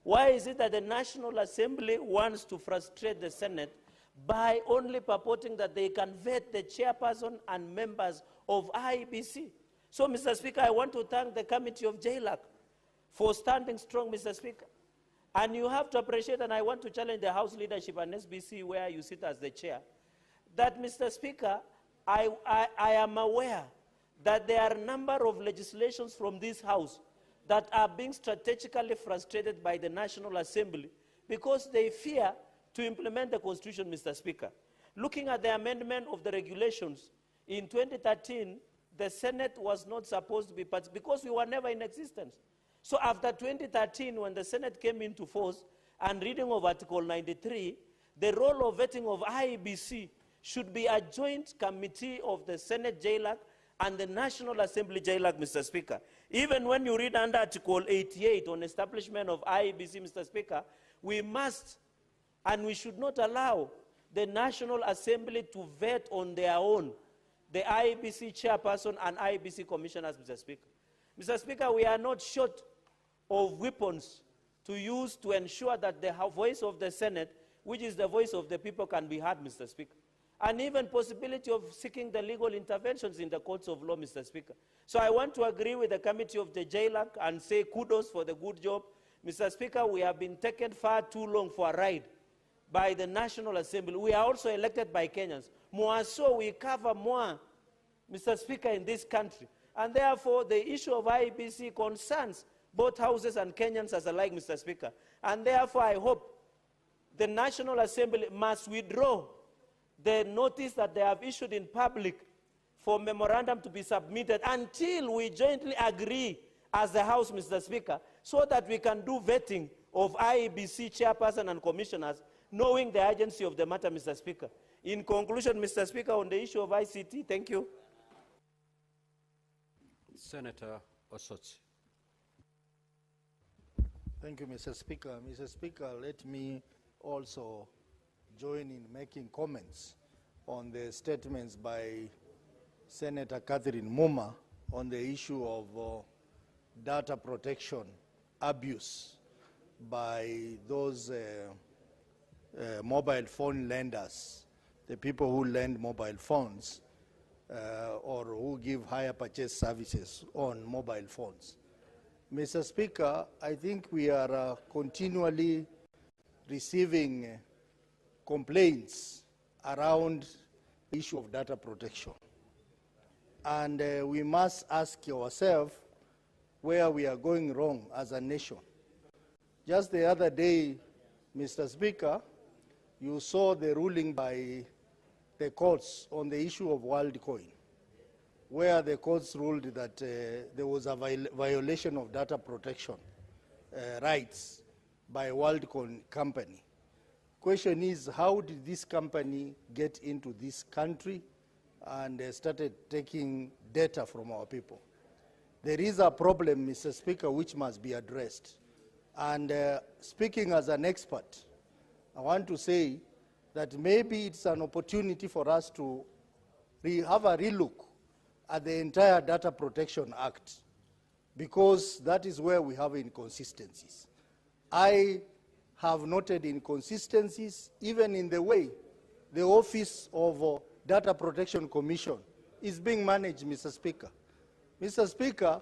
Why is it that the National Assembly wants to frustrate the Senate by only purporting that they can vet the chairperson and members of IEBC? So, Mr. Speaker, I want to thank the Committee of JLAC for standing strong, Mr. Speaker. And you have to appreciate, and I want to challenge the House leadership and SBC, where you sit as the chair, that, Mr. Speaker, I am aware that there are a number of legislations from this House that are being strategically frustrated by the National Assembly because they fear to implement the Constitution, Mr. Speaker. Looking at the amendment of the regulations, in 2013, the Senate was not supposed to be part because we were never in existence. So after 2013, when the Senate came into force and reading of Article 93, the role of vetting of IEBC should be a joint committee of the Senate JLAC and the National Assembly JLAC, Mr. Speaker. Even when you read under Article 88 on establishment of IEBC, Mr. Speaker, we must and we should not allow the National Assembly to vet on their own the IEBC chairperson and IEBC commissioners, Mr. Speaker. Mr. Speaker, we are not short of weapons to use to ensure that the voice of the Senate which is the voice of the people, can be heard, Mr. Speaker. And even possibility of seeking the legal interventions in the courts of law, Mr. Speaker. So I want to agree with the committee of the JLAC and say kudos for the good job. Mr. Speaker, we have been taken far too long for a ride by the National Assembly. We are also elected by Kenyans. More so, we cover more, Mr. Speaker, in this country. And therefore, the issue of IEBC concerns both houses and Kenyans as alike, Mr. Speaker. And therefore, I hope the National Assembly must withdraw the notice that they have issued in public for memorandum to be submitted until we jointly agree as the House, Mr. Speaker, so that we can do vetting of IEBC chairperson and commissioners, knowing the urgency of the matter, Mr. Speaker. In conclusion, Mr. Speaker, on the issue of ICT, thank you. Senator Osotsi. Thank you, Mr. Speaker. Mr. Speaker, let me also join in making comments on the statements by Senator Catherine Muma on the issue of data protection abuse by those mobile phone lenders, the people who lend mobile phones or who give hire purchase services on mobile phones. Mr. Speaker, I think we are continually receiving complaints around the issue of data protection. And we must ask ourselves where we are going wrong as a nation. Just the other day, Mr. Speaker, you saw the ruling by the courts on the issue of WorldCoin, where the courts ruled that there was a violation of data protection rights by WorldCoin company. Question is, how did this company get into this country and started taking data from our people? There is a problem, Mr. Speaker, which must be addressed. And speaking as an expert, I want to say that maybe it's an opportunity for us to have a relook at the entire Data Protection Act, because that is where we have inconsistencies. I have noted inconsistencies even in the way the Office of Data Protection Commission is being managed, Mr. Speaker. Mr. Speaker,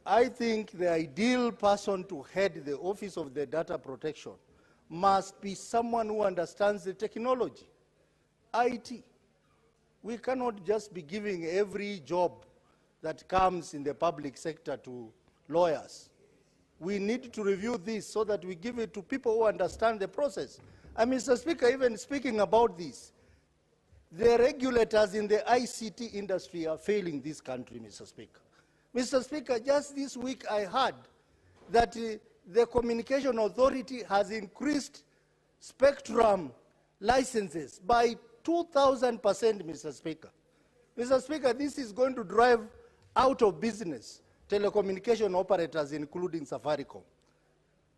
I think the ideal person to head the Office of the Data Protection must be someone who understands the technology, IT. We cannot just be giving every job that comes in the public sector to lawyers. We need to review this so that we give it to people who understand the process. And Mr. Speaker, even speaking about this, the regulators in the ICT industry are failing this country, Mr. Speaker. Mr. Speaker, just this week I heard that the Communication Authority has increased spectrum licenses by 2,000%, Mr. Speaker. Mr. Speaker, this is going to drive out of business telecommunication operators, including Safaricom.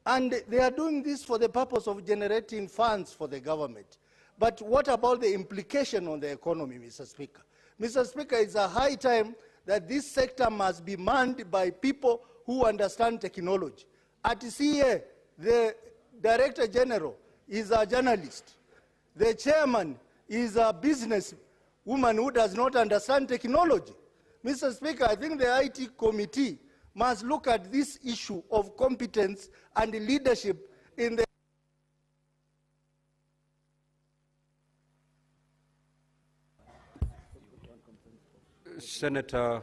And they are doing this for the purpose of generating funds for the government. But what about the implication on the economy, Mr. Speaker? Mr. Speaker, it's a high time that this sector must be manned by people who understand technology. At CA, the Director General is a journalist. The chairman is a business woman who does not understand technology. Mr. Speaker, I think the IT committee must look at this issue of competence and leadership in the Senator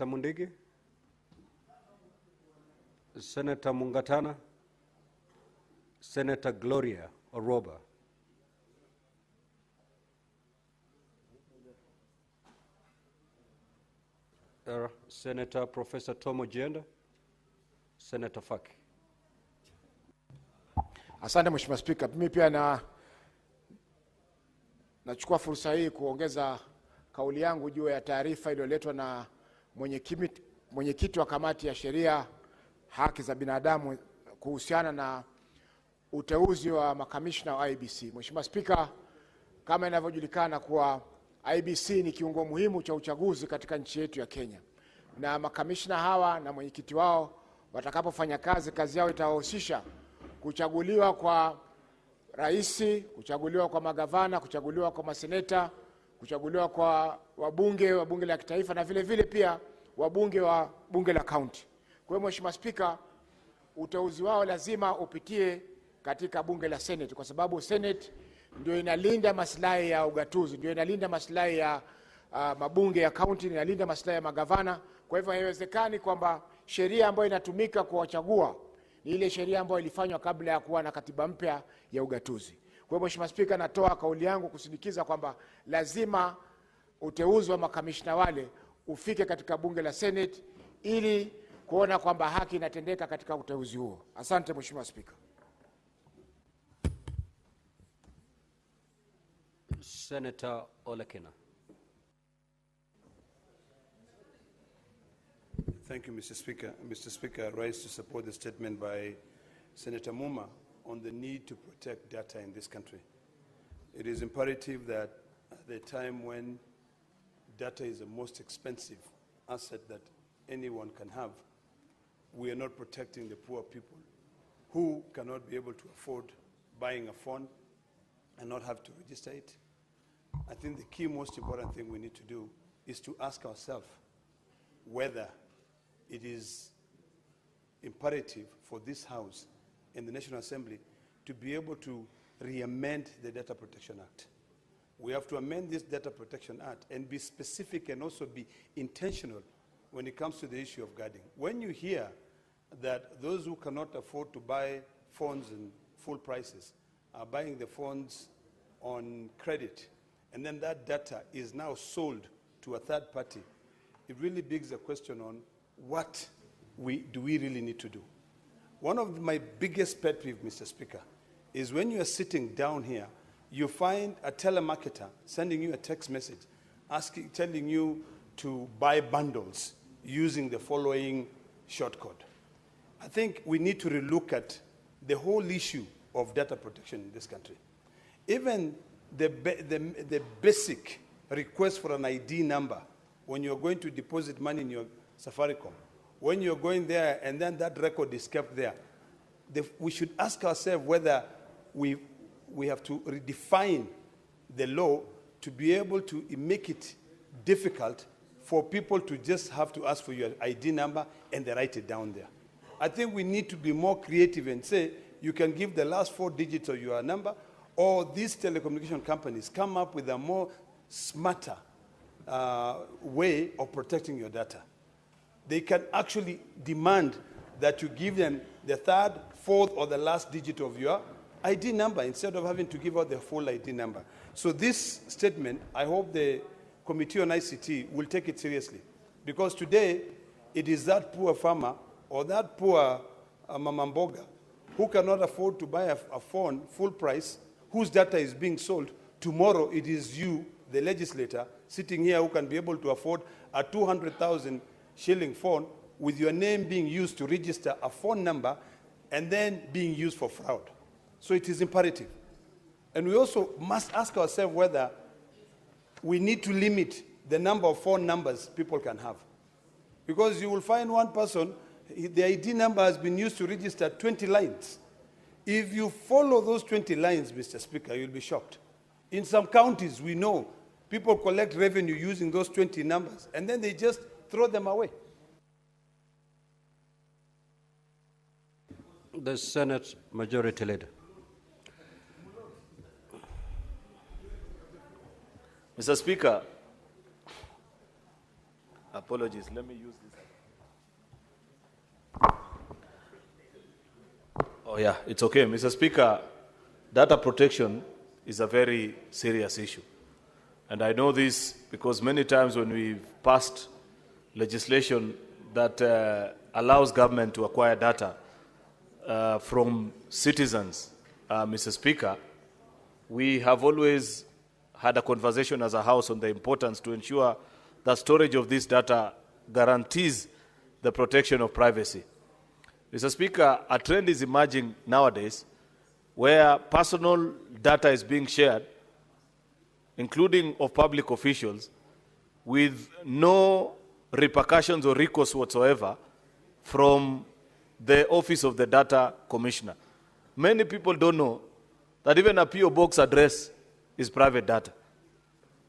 Mundigi, Senator Mungatana, Senator Gloria Oroba. Senator Professor Tom Ojienda, Senator Faki. Asante Mheshimiwa Spika. Mimi pia nachukua fursa hii kuongeza kauli yangu juu ya taarifa iliyoletwa na mwenyekiti wa kamati ya sheria, haki za binadamu kuhusiana na uteuzi wa makamishna wa IEBC. Mheshimiwa Spika, kama inavyojulikana kuwa IEBC ni kiungo muhimu cha uchaguzi katika nchi yetu ya Kenya. Na makamishna hawa na mwenyekiti wao watakapofanya kazi yao itawahusisha kuchaguliwa kwa raisi, kuchaguliwa kwa magavana, kuchaguliwa kwa maseneta, kuchaguliwa kwa wabunge wa bunge la kitaifa na vile vile pia wabunge wa bunge la kaunti. Kwa hiyo Mheshimiwa Spika, uteuzi wao lazima upitie katika bunge la Senate, kwa sababu Senate ndio inalinda maslahi ya ugatuzi, ndio inalinda maslahi ya mabunge ya kaunti, inalinda maslahi ya magavana. Kwa hivyo haiwezekani kwamba sheria ambayo inatumika kuwachagua ni ile sheria ambayo ilifanywa kabla ya kuwa na katiba mpya ya ugatuzi. Kwa hivyo Mheshimiwa Spika, natoa kauli yangu kusindikiza kwamba lazima uteuzi wa makamishna wale ufike katika bunge la Senate ili kuona kwamba haki inatendeka katika uteuzi huo. Asante Mheshimiwa Spika. Senator Olekina. Thank you, Mr. Speaker. Mr. Speaker, I rise to support the statement by Senator Muma on the need to protect data in this country. It is imperative that at the time when data is the most expensive asset that anyone can have, we are not protecting the poor people who cannot be able to afford buying a phone and not have to register it. I think the key, most important thing we need to do is to ask ourselves whether it is imperative for this House and the National Assembly to be able to re-amend the Data Protection Act. We have to amend this Data Protection Act and be specific and also be intentional when it comes to the issue of guarding. When you hear that those who cannot afford to buy phones in full prices are buying the phones on credit, and then that data is now sold to a third party, it really begs the question on what do we really need to do. One of my biggest pet peeves, Mr. Speaker, is when you are sitting down here, you find a telemarketer sending you a text message telling you to buy bundles using the following shortcode. I think we need to relook at the whole issue of data protection in this country. Even the basic request for an ID number when you're going to deposit money in your Safaricom, when you're going there and then that record is kept there, we should ask ourselves whether we have to redefine the law to be able to make it difficult for people to just have to ask for your ID number and they write it down there. I think we need to be more creative and say you can give the last 4 digits of your number, or these telecommunication companies come up with a more smarter way of protecting your data. They can actually demand that you give them the 3rd, 4th, or the last digit of your ID number instead of having to give out the full ID number. So this statement, I hope the Committee on ICT will take it seriously, because today it is that poor farmer or that poor mamamboga who cannot afford to buy a phone full price, whose data is being sold. Tomorrow it is you, the legislator, sitting here who can be able to afford a 200,000 shilling phone with your name being used to register a phone number and then being used for fraud. So it is imperative. And we also must ask ourselves whether we need to limit the number of phone numbers people can have. Because you will find one person, the ID number has been used to register 20 lines. If you follow those 20 lines, Mr. Speaker, you'll be shocked. In some counties, we know people collect revenue using those 20 numbers, and then they just throw them away. The Senate Majority Leader. Mr. Speaker, apologies, let me use this. Oh yeah, it's okay. Mr. Speaker, data protection is a very serious issue. And I know this because many times when we've passed legislation that allows government to acquire data from citizens, Mr. Speaker, we have always had a conversation as a House on the importance to ensure that storage of this data guarantees the protection of privacy. Mr. Speaker, a trend is emerging nowadays where personal data is being shared, including of public officials, with no repercussions or recourse whatsoever from the Office of the Data Commissioner. Many people don't know that even a PO box address is private data.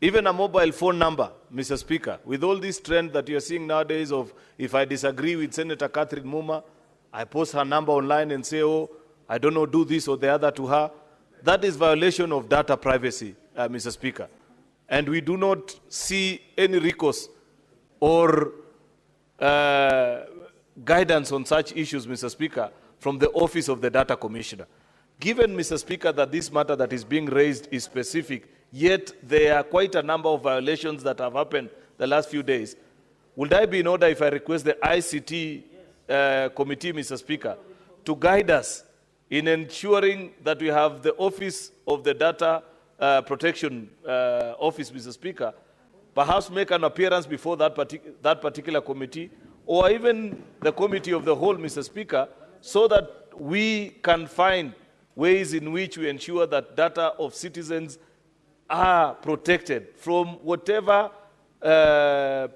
Even a mobile phone number, Mr. Speaker, with all this trend that you're seeing nowadays of if I disagree with Senator Catherine Muma, I post her number online and say, oh, I don't know, do this or the other to her. That is violation of data privacy, Mr. Speaker. And we do not see any recourse or guidance on such issues, Mr. Speaker, from the Office of the Data Commissioner. Given, Mr. Speaker, that this matter that is being raised is specific, yet there are quite a number of violations that have happened the last few days, would I be in order if I request the ICT committee, Mr. Speaker, to guide us in ensuring that we have the Office of the Data Protection Office, Mr. Speaker, perhaps make an appearance before that particular committee, or even the committee of the whole, Mr. Speaker, so that we can find ways in which we ensure that data of citizens are protected from whatever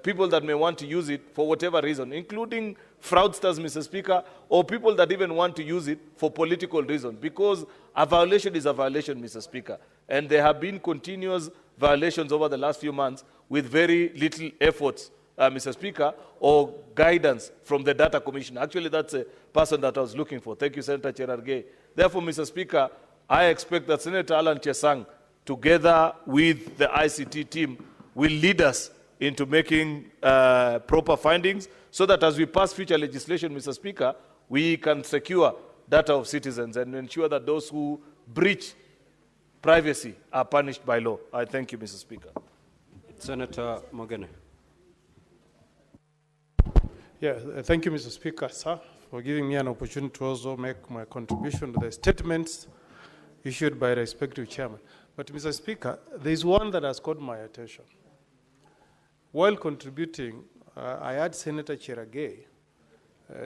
people that may want to use it for whatever reason, including fraudsters, Mr. Speaker, or people that even want to use it for political reasons, because a violation is a violation, Mr. Speaker. And there have been continuous violations over the last few months with very little efforts, Mr. Speaker, or guidance from the Data Commission. Actually, that's a person that I was looking for. Thank you, Senator Cherargei. Therefore, Mr. Speaker, I expect that Senator Alan Chesang, together with the ICT team, will lead us into making proper findings so that as we pass future legislation, Mr. Speaker, we can secure data of citizens and ensure that those who breach privacy are punished by law. I thank you, Mr. Speaker. Senator Mogene. Yeah, thank you, Mr. Speaker, sir, for giving me an opportunity to also make my contribution to the statements issued by respective chairman. But, Mr. Speaker, there is one that has caught my attention. While contributing, I heard Senator Cherargei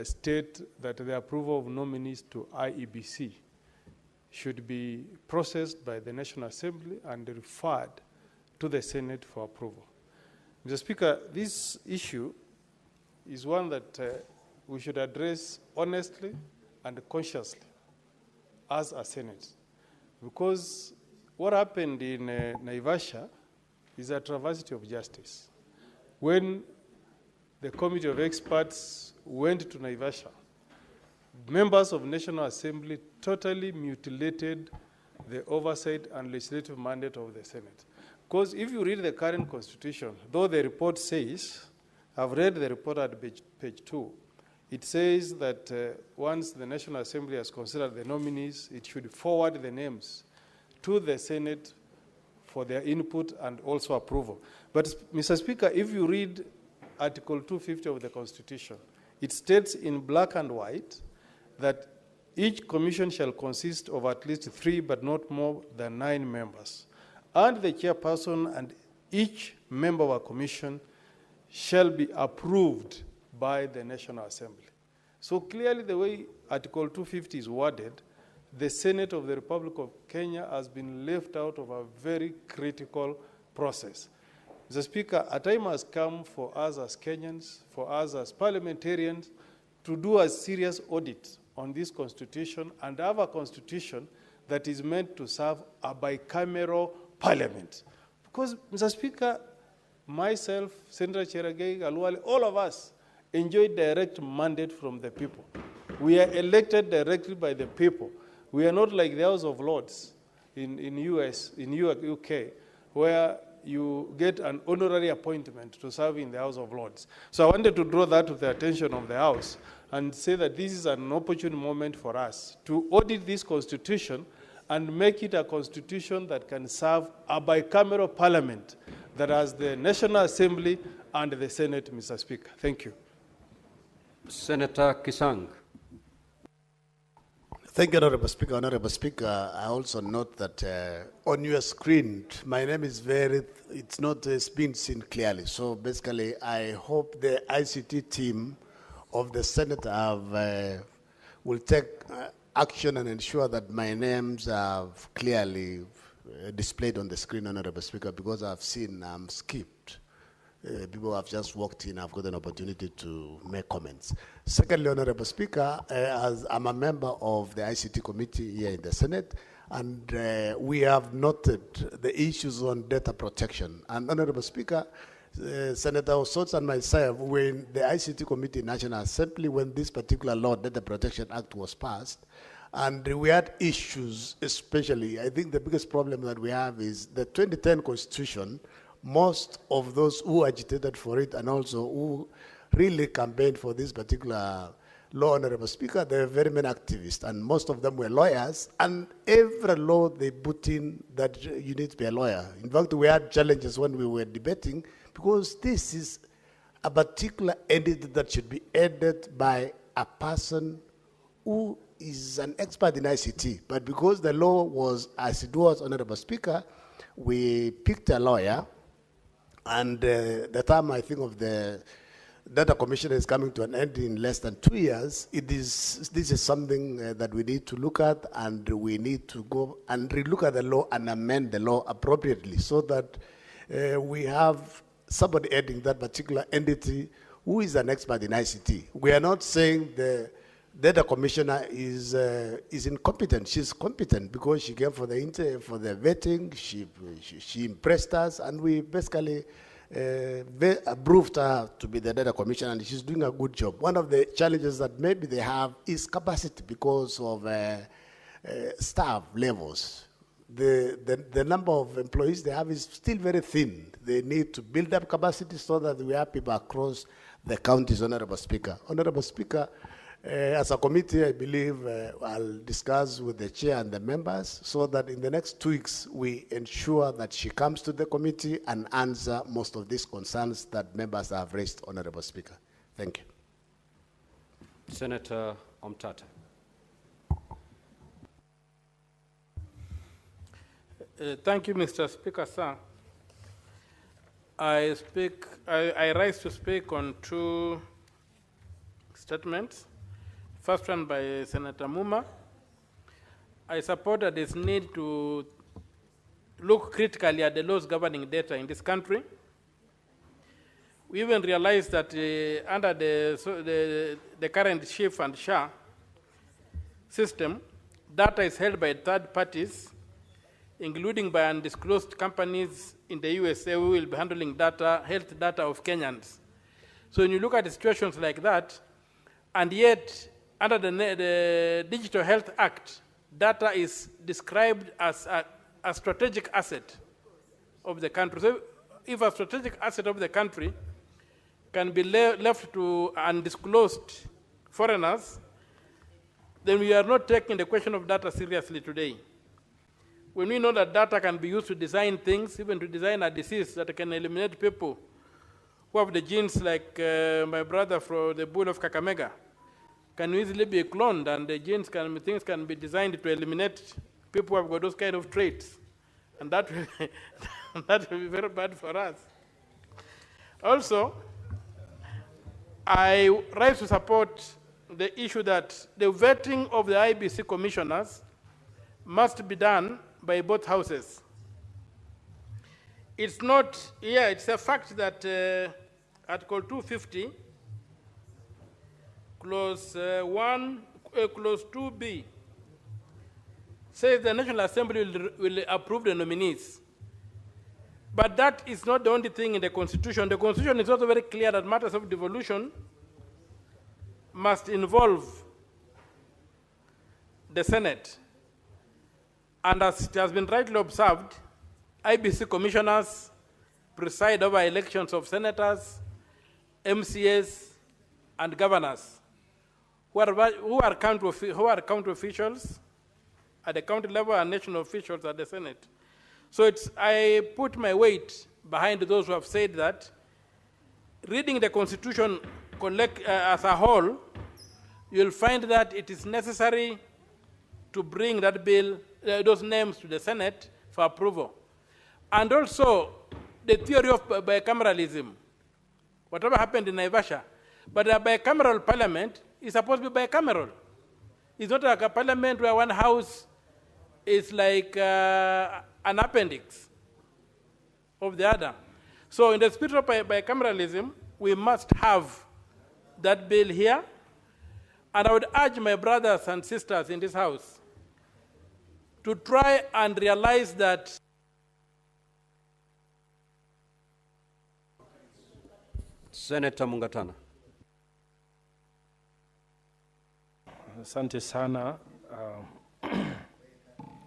state that the approval of nominees to IEBC should be processed by the National Assembly and referred to the Senate for approval. Mr. Speaker, this issue is one that we should address honestly and consciously as a Senate. Because what happened in Naivasha is a travesty of justice. When the committee of experts went to Naivasha, members of National Assembly totally mutilated the oversight and legislative mandate of the Senate. Because if you read the current constitution, though the report says, I've read the report at page 2, it says that once the National Assembly has considered the nominees, it should forward the names to the Senate for their input and also approval. But, Mr. Speaker, if you read Article 250 of the Constitution, it states in black and white that each commission shall consist of at least 3 but not more than 9 members. And the chairperson and each member of a commission shall be approved by the National Assembly. So clearly the way Article 250 is worded, the Senate of the Republic of Kenya has been left out of a very critical process. Mr. Speaker, a time has come for us as Kenyans, for us as parliamentarians, to do a serious audit on this constitution and have a constitution that is meant to serve a bicameral parliament. Because, Mr. Speaker, myself, Senator Cherargei, Aluwale, all of us enjoy direct mandate from the people. We are elected directly by the people. We are not like the House of Lords in US, in UK, where you get an honorary appointment to serve in the House of Lords. So I wanted to draw that to the attention of the House and say that this is an opportune moment for us to audit this constitution and make it a constitution that can serve a bicameral parliament that has the National Assembly and the Senate, Mr. Speaker. Thank you. Senator Kisang. Thank you, Honorable Speaker. Honorable Speaker, I also note that on your screen, my name is it's not being seen clearly. So basically, I hope the ICT team of the Senate will take action and ensure that my names are clearly displayed on the screen, Honorable Speaker, because I've seen skipped people who have just walked in have got an opportunity to make comments. Secondly, Honorable Speaker, as I'm a member of the ICT committee here in the Senate, and we have noted the issues on data protection. And Honorable Speaker, Senator Osotz and myself were in the ICT Committee in National Assembly when this particular law, Data Protection Act, was passed. And we had issues, especially, I think the biggest problem that we have is the 2010 Constitution. Most of those who agitated for it and also who really campaigned for this particular law, Honorable Speaker, there were very many activists, and most of them were lawyers, and every law they put in that you need to be a lawyer. In fact, we had challenges when we were debating, because this is a particular entity that should be headed by a person who is an expert in ICT. But because the law was as it was, Honorable Speaker, we picked a lawyer, and the term, I think, of the Data Commissioner is coming to an end in less than 2 years. This is something that we need to look at, and we need to go and relook at the law and amend the law appropriately so that we have somebody heading that particular entity who is an expert in ICT. We are not saying the Data Commissioner is incompetent. She's competent because she came for the vetting. She impressed us, and we basically approved her to be the Data Commissioner, and she's doing a good job. One of the challenges that maybe they have is capacity because of staff levels. The number of employees they have is still very thin. They need to build up capacity so that we have people across the counties, Honorable Speaker. Honorable Speaker, as a committee, I believe I'll discuss with the chair and the members so that in the next 2 weeks, we ensure that she comes to the committee and answer most of these concerns that members have raised, Honorable Speaker. Thank you. Senator Omtata. Thank you, Mr. Speaker, sir. I rise to speak on 2 statements. First one by Senator Muma. I supported this need to look critically at the laws governing data in this country. We even realized that under the current SHIF and SHA system, data is held by third parties, including by undisclosed companies in the USA who will be handling data, health data of Kenyans. So when you look at situations like that, and yet under the Digital Health Act, data is described as a strategic asset of the country. So if a strategic asset of the country can be left to undisclosed foreigners, then we are not taking the question of data seriously today. When we know that data can be used to design things, even to design a disease that can eliminate people who have the genes like my brother from the bull of Kakamega, can easily be cloned, and the genes things can be designed to eliminate people who have got those kind of traits. And that will, that will be very bad for us. Also, I rise to support the issue that the vetting of the IEBC commissioners must be done by both houses. It's not, it's a fact that Article 250, Clause 2B, says the National Assembly will approve the nominees. But that is not the only thing in the Constitution. The Constitution is also very clear that matters of devolution must involve the Senate. And as it has been rightly observed, IEBC commissioners preside over elections of senators, MCAs, and governors, who are county officials at the county level and national officials at the Senate. So I put my weight behind those who have said that reading the Constitution as a whole, you'll find that it is necessary to bring that bill, those names to the Senate for approval. And also, the theory of bicameralism, whatever happened in Naivasha, but a bicameral parliament is supposed to be bicameral. It's not like a parliament where one house is like an appendix of the other. So in the spirit of bicameralism, we must have that bill here. And I would urge my brothers and sisters in this House to try and realize that Senator Mungatana. Asante sana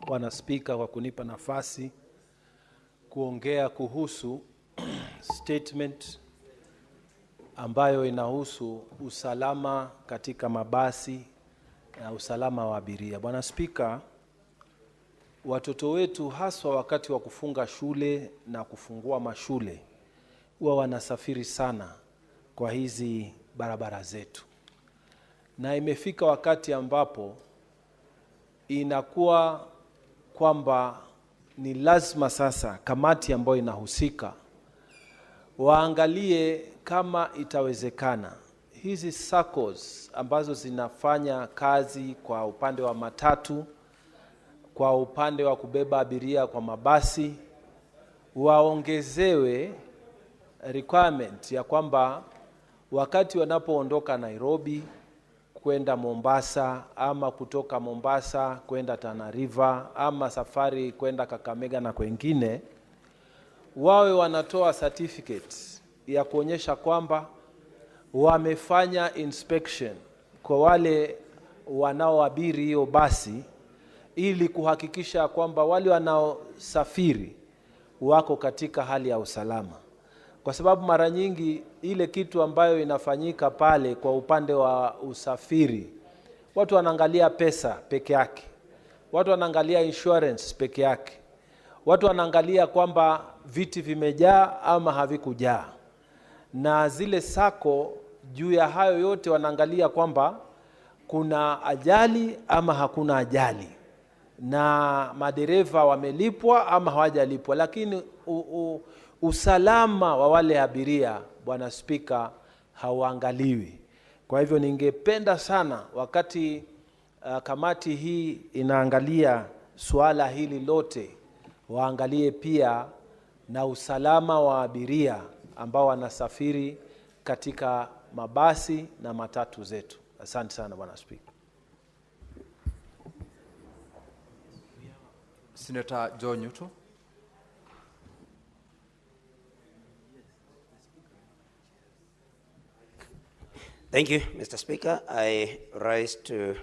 Bwana Spika kwa kunipa nafasi kuongea kuhusu statement ambayo inahusu usalama katika mabasi na usalama wa abiria. Bwana Spika, watoto wetu haswa wakati wa kufunga shule na kufungua mashule huwa wanasafiri sana kwa hizi barabara zetu. Na imefika wakati ambapo inakuwa kwamba ni lazima sasa kamati ambayo inahusika waangalie kama itawezekana hizi SACCOs ambazo zinafanya kazi kwa upande wa matatu, kwa upande wa kubeba abiria kwa mabasi, waongezewe requirement ya kwamba wakati wanapoondoka Nairobi kwenda Mombasa, ama kutoka Mombasa kwenda Tana River, ama safari kwenda Kakamega na kwengine, wawe wanatoa certificate ya kuonyesha kwamba wamefanya inspection kwa wale wanaoabiri hiyo basi, ili kuhakikisha kwamba wale wanaosafiri wako katika hali ya usalama. Kwa sababu mara nyingi ile kitu ambayo inafanyika pale kwa upande wa usafiri, watu wanaangalia pesa peke yake, watu wanaangalia insurance peke yake, watu wanaangalia kwamba viti vimejaa ama havikujaa, na zile SACCO juu ya hayo yote wanaangalia kwamba kuna ajali ama hakuna ajali, na madereva wamelipwa ama hawajalipwa. Lakini usalama wa wale abiria, Bwana Spika, hauangaliwi. Kwa hivyo ningependa sana wakati kamati hii inaangalia suala hili lote, waangalie pia na usalama wa abiria ambao wanasafiri katika mabasi na matatu zetu. Asante sana Bwana Spika. Senator John Nyuto. Thank you, Mr. Speaker. I rise to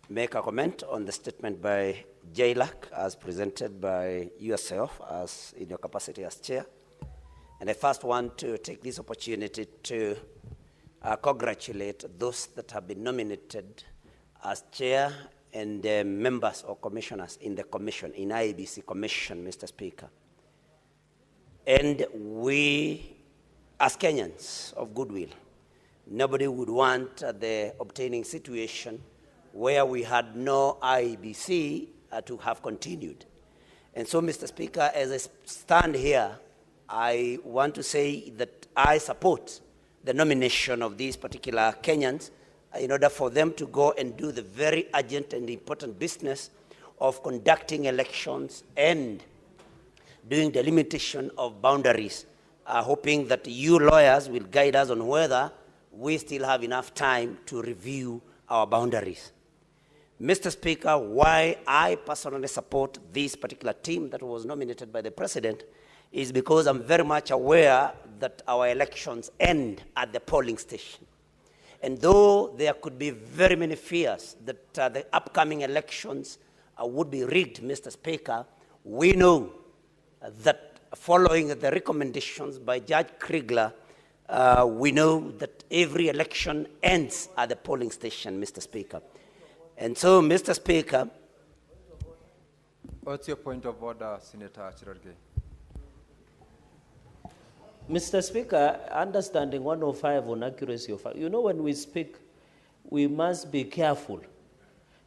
make a comment on the statement by JLAC as presented by yourself as in your capacity as chair. And I first want to take this opportunity to congratulate those that have been nominated as chair and members or commissioners in the commission, in IEBC commission, Mr. Speaker. And we, as Kenyans of goodwill, nobody would want the obtaining situation where we had no IEBC to have continued. And so, Mr. Speaker, as I stand here, I want to say that I support the nomination of these particular Kenyans in order for them to go and do the very urgent and important business of conducting elections and doing the limitation of boundaries, hoping that you lawyers will guide us on whether we still have enough time to review our boundaries. Mr. Speaker, why I personally support this particular team that was nominated by the President is because I'm very much aware that our elections end at the polling station. And though there could be very many fears that the upcoming elections would be rigged, Mr. Speaker, we know that following the recommendations by Judge Kriegler, we know that every election ends at the polling station, Mr. Speaker. And so, Mr. Speaker. What's your point of order, Senator Chirargei? Mr. Speaker, understanding 105 on accuracy of fact, you know, when we speak, we must be careful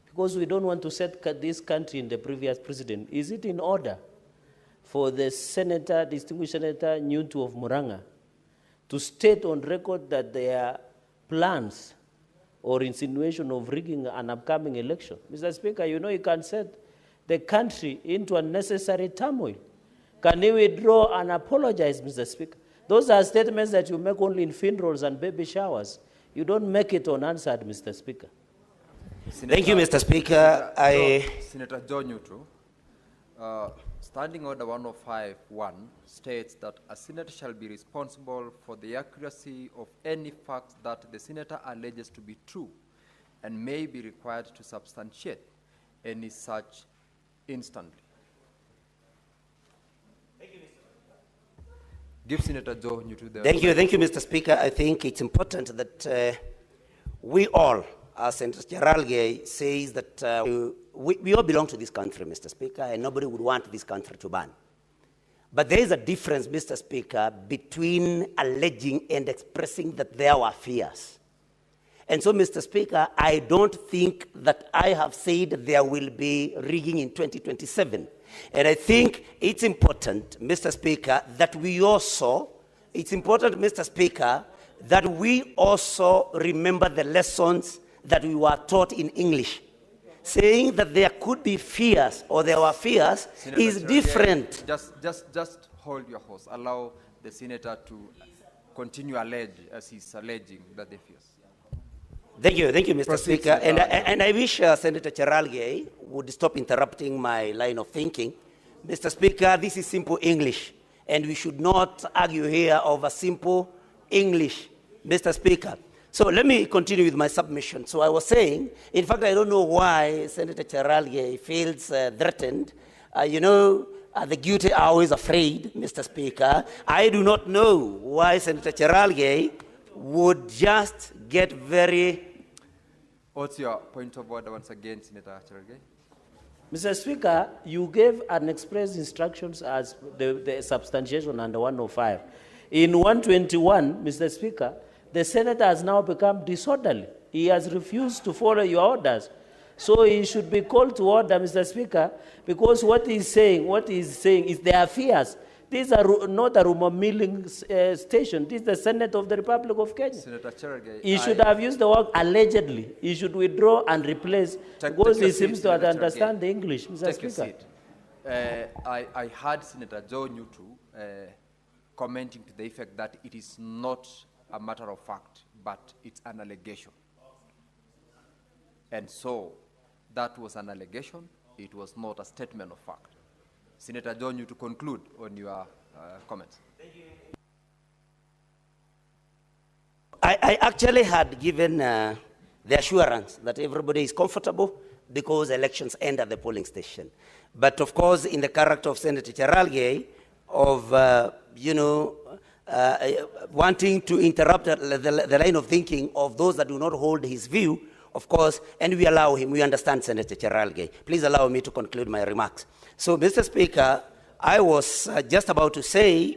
because we don't want to set this country in the previous precedent. Is it in order for the Senator, distinguished Senator Nyutu of Murang'a, to state on record that their plans or insinuation of rigging an upcoming election? Mr. Speaker, you know, you can set the country into unnecessary turmoil. Can he withdraw and apologize, Mr. Speaker? Those are statements that you make only in funerals and baby showers. You don't make it unanswered, Mr. Speaker. Thank you, Mr. Speaker. Senator John Newton, Standing Order 105.1 states that a senator shall be responsible for the accuracy of any facts that the senator alleges to be true and may be required to substantiate any such instantly. Give Senator Joe Newton the Thank you, Mr. Speaker. I think it's important that we all, as Senator Cherargei says, that we all belong to this country, Mr. Speaker, and nobody would want this country to burn. But there is a difference, Mr. Speaker, between alleging and expressing that there were fears. And so, Mr. Speaker, I don't think that I have said there will be rigging in 2027. And I think it's important, Mr. Speaker, that we also, remember the lessons that we were taught in English. Saying that there could be fears or there were fears Senator is different. Just hold your horse. Allow the senator to continue as he's alleging that they fears. Thank you, Mr. Speaker. And I wish Senator Cherargei would stop interrupting my line of thinking. Mr. Speaker, this is simple English, and we should not argue here over simple English, Mr. Speaker. So let me continue with my submission. So I was saying, in fact, I don't know why Senator Cherargei feels threatened. The guilty are always afraid, Mr. Speaker. I do not know why Senator Cherargei would just get very... What's your point of order once again, Senator Cherargei? Mr. Speaker, you gave an express instructions as the substantiation under 105. In 121, Mr. Speaker, the senator has now become disorderly. He has refused to follow your orders. So he should be called to order, Mr. Speaker, because what he's saying is there are fears. These are not a rumor milling station. This is the Senate of the Republic of Kenya. Senator Cherargei, he should have used the word allegedly. He should withdraw and replace because he seems to understand the English, Mr. Speaker. I heard Senator Joe Newton commenting to the effect that it is not a matter of fact, but it's an allegation. And so that was an allegation. It was not a statement of fact. Senator John, you to conclude on your comments. Thank you. I actually had given the assurance that everybody is comfortable because elections end at the polling station. But of course, in the character of Senator Cherargei, of wanting to interrupt the line of thinking of those that do not hold his view, of course, and we allow him, we understand Senator Cherargei. Please allow me to conclude my remarks. So, Mr. Speaker, I was just about to say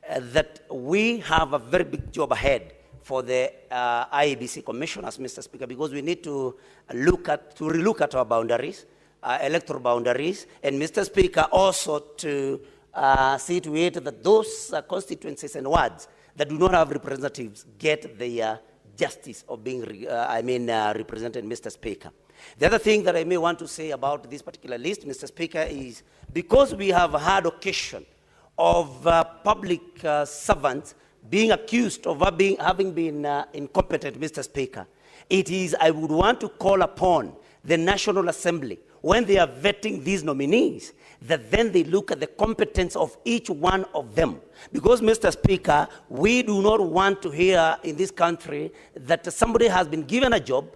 that we have a very big job ahead for the IEBC commissioners, Mr. Speaker, because we need to relook at our boundaries, electoral boundaries, and Mr. Speaker, also to see to it that those constituencies and wards that do not have representatives get the justice of being represented, Mr. Speaker. The other thing that I may want to say about this particular list, Mr. Speaker, is because we have had occasion of public servants being accused of having been incompetent, Mr. Speaker, I would want to call upon the National Assembly, when they are vetting these nominees, that then they look at the competence of each one of them. Because, Mr. Speaker, we do not want to hear in this country that somebody has been given a job,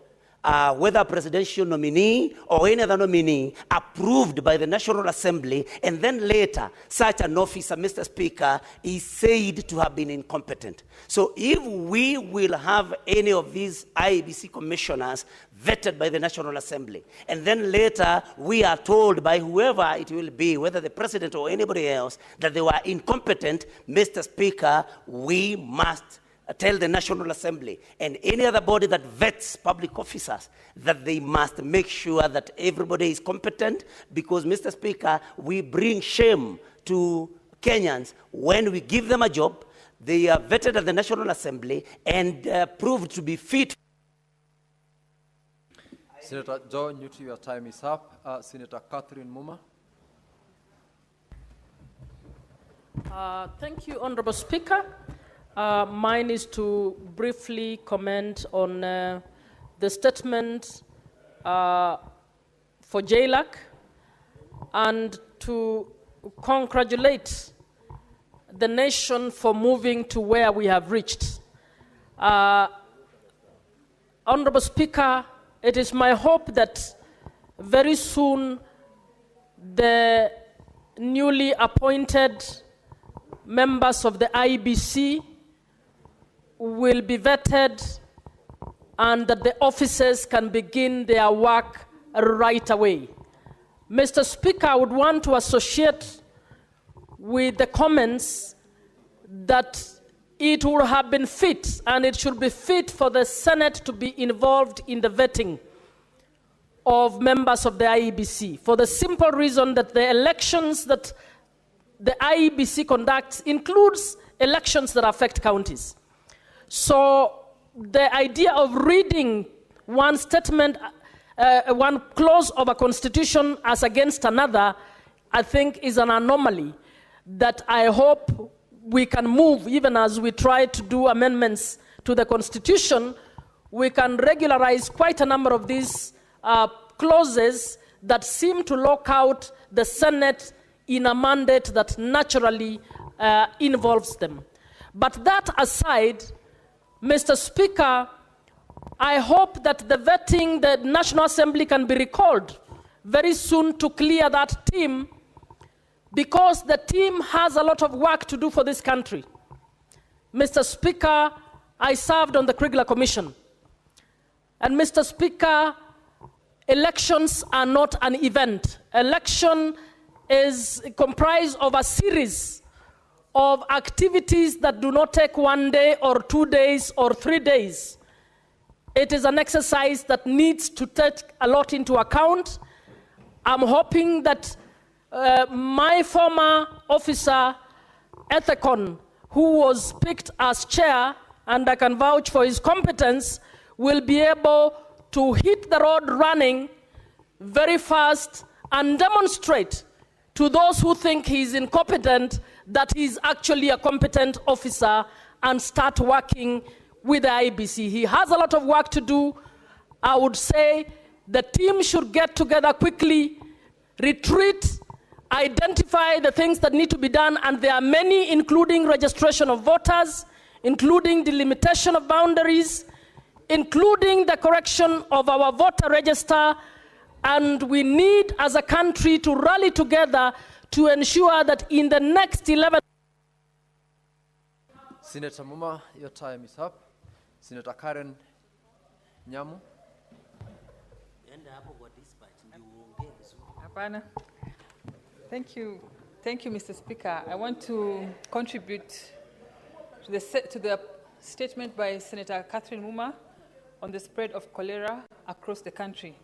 whether a presidential nominee or any other nominee, approved by the National Assembly, and then later such an officer, Mr. Speaker, is said to have been incompetent. So if we will have any of these IEBC commissioners vetted by the National Assembly, and then later we are told by whoever it will be, whether the president or anybody else, that they were incompetent, Mr. Speaker, we must tell the National Assembly and any other body that vets public officers that they must make sure that everybody is competent, because, Mr. Speaker, we bring shame to Kenyans when we give them a job, they are vetted at the National Assembly and proved to be fit. Senator John Newton, your time is up. Senator Catherine Muma. Thank you, Honorable Speaker. Mine is to briefly comment on the statement for JLAC and to congratulate the nation for moving to where we have reached. Honorable Speaker, it is my hope that very soon the newly appointed members of the IEBC will be vetted and that the officers can begin their work right away. Mr. Speaker, I would want to associate with the comments that it would have been fit, and it should be fit for the Senate to be involved in the vetting of members of the IEBC, for the simple reason that the elections that the IEBC conducts includes elections that affect counties. So the idea of reading one statement, one clause of a constitution as against another, I think is an anomaly that I hope we can move, even as we try to do amendments to the constitution, we can regularize quite a number of these clauses that seem to lock out the Senate in a mandate that naturally involves them. But that aside, Mr. Speaker, I hope that the vetting, the National Assembly can be recalled very soon to clear that team, because the team has a lot of work to do for this country. Mr. Speaker, I served on the Kriegler Commission. And Mr. Speaker, elections are not an event. Election is comprised of a series of activities that do not take 1 day or 2 days or 3 days. It is an exercise that needs to take a lot into account. I'm hoping that my former officer, Ethicon, who was picked as chair, and I can vouch for his competence, will be able to hit the road running very fast and demonstrate to those who think he's incompetent that he's actually a competent officer and start working with the IEBC. He has a lot of work to do. I would say the team should get together quickly, retreat, identify the things that need to be done, and there are many, including registration of voters, including delimitation of boundaries, including the correction of our voter register, and we need as a country to rally together to ensure that in the next 11... Senator Muma, your time is up. Senator Karen Nyamu. Hapana. Thank you, Mr. Speaker. I want to contribute to the statement by Senator Catherine Muma on the spread of cholera across the country.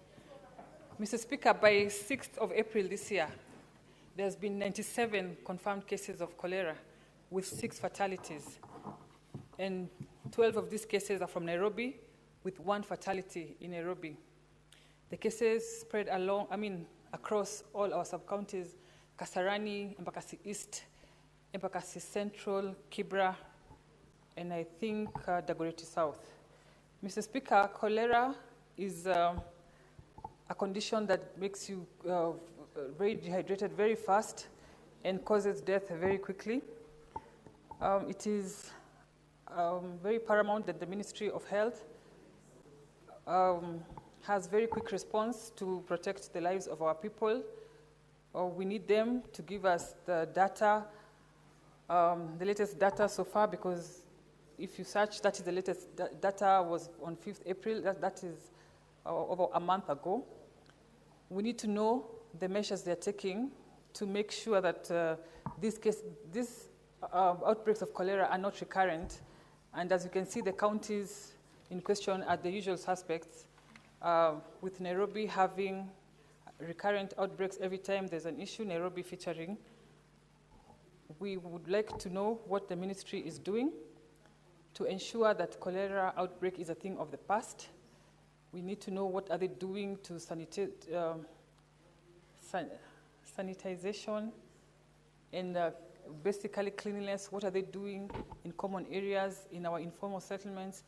Mr. Speaker, by 6th of April this year, there's been 97 confirmed cases of cholera with 6 fatalities. And 12 of these cases are from Nairobi, with 1 fatality in Nairobi. The cases spread across all our sub-counties: Kasarani, Embakasi East, Embakasi Central, Kibra, and I think Dagoretti South. Mr. Speaker, cholera is a condition that makes you very dehydrated very fast and causes death very quickly. It is very paramount that the Ministry of Health has very quick response to protect the lives of our people. We need them to give us the data, the latest data so far, because if you search, that is the latest data was on 5th April, that is over a month ago. We need to know the measures they're taking to make sure that these outbreaks of cholera are not recurrent. And as you can see, the counties in question are the usual suspects, with Nairobi having recurrent outbreaks every time there's an issue, Nairobi featuring. We would like to know what the ministry is doing to ensure that cholera outbreak is a thing of the past. We need to know what are they doing to sanitization and basically cleanliness. What are they doing in common areas, in our informal settlements?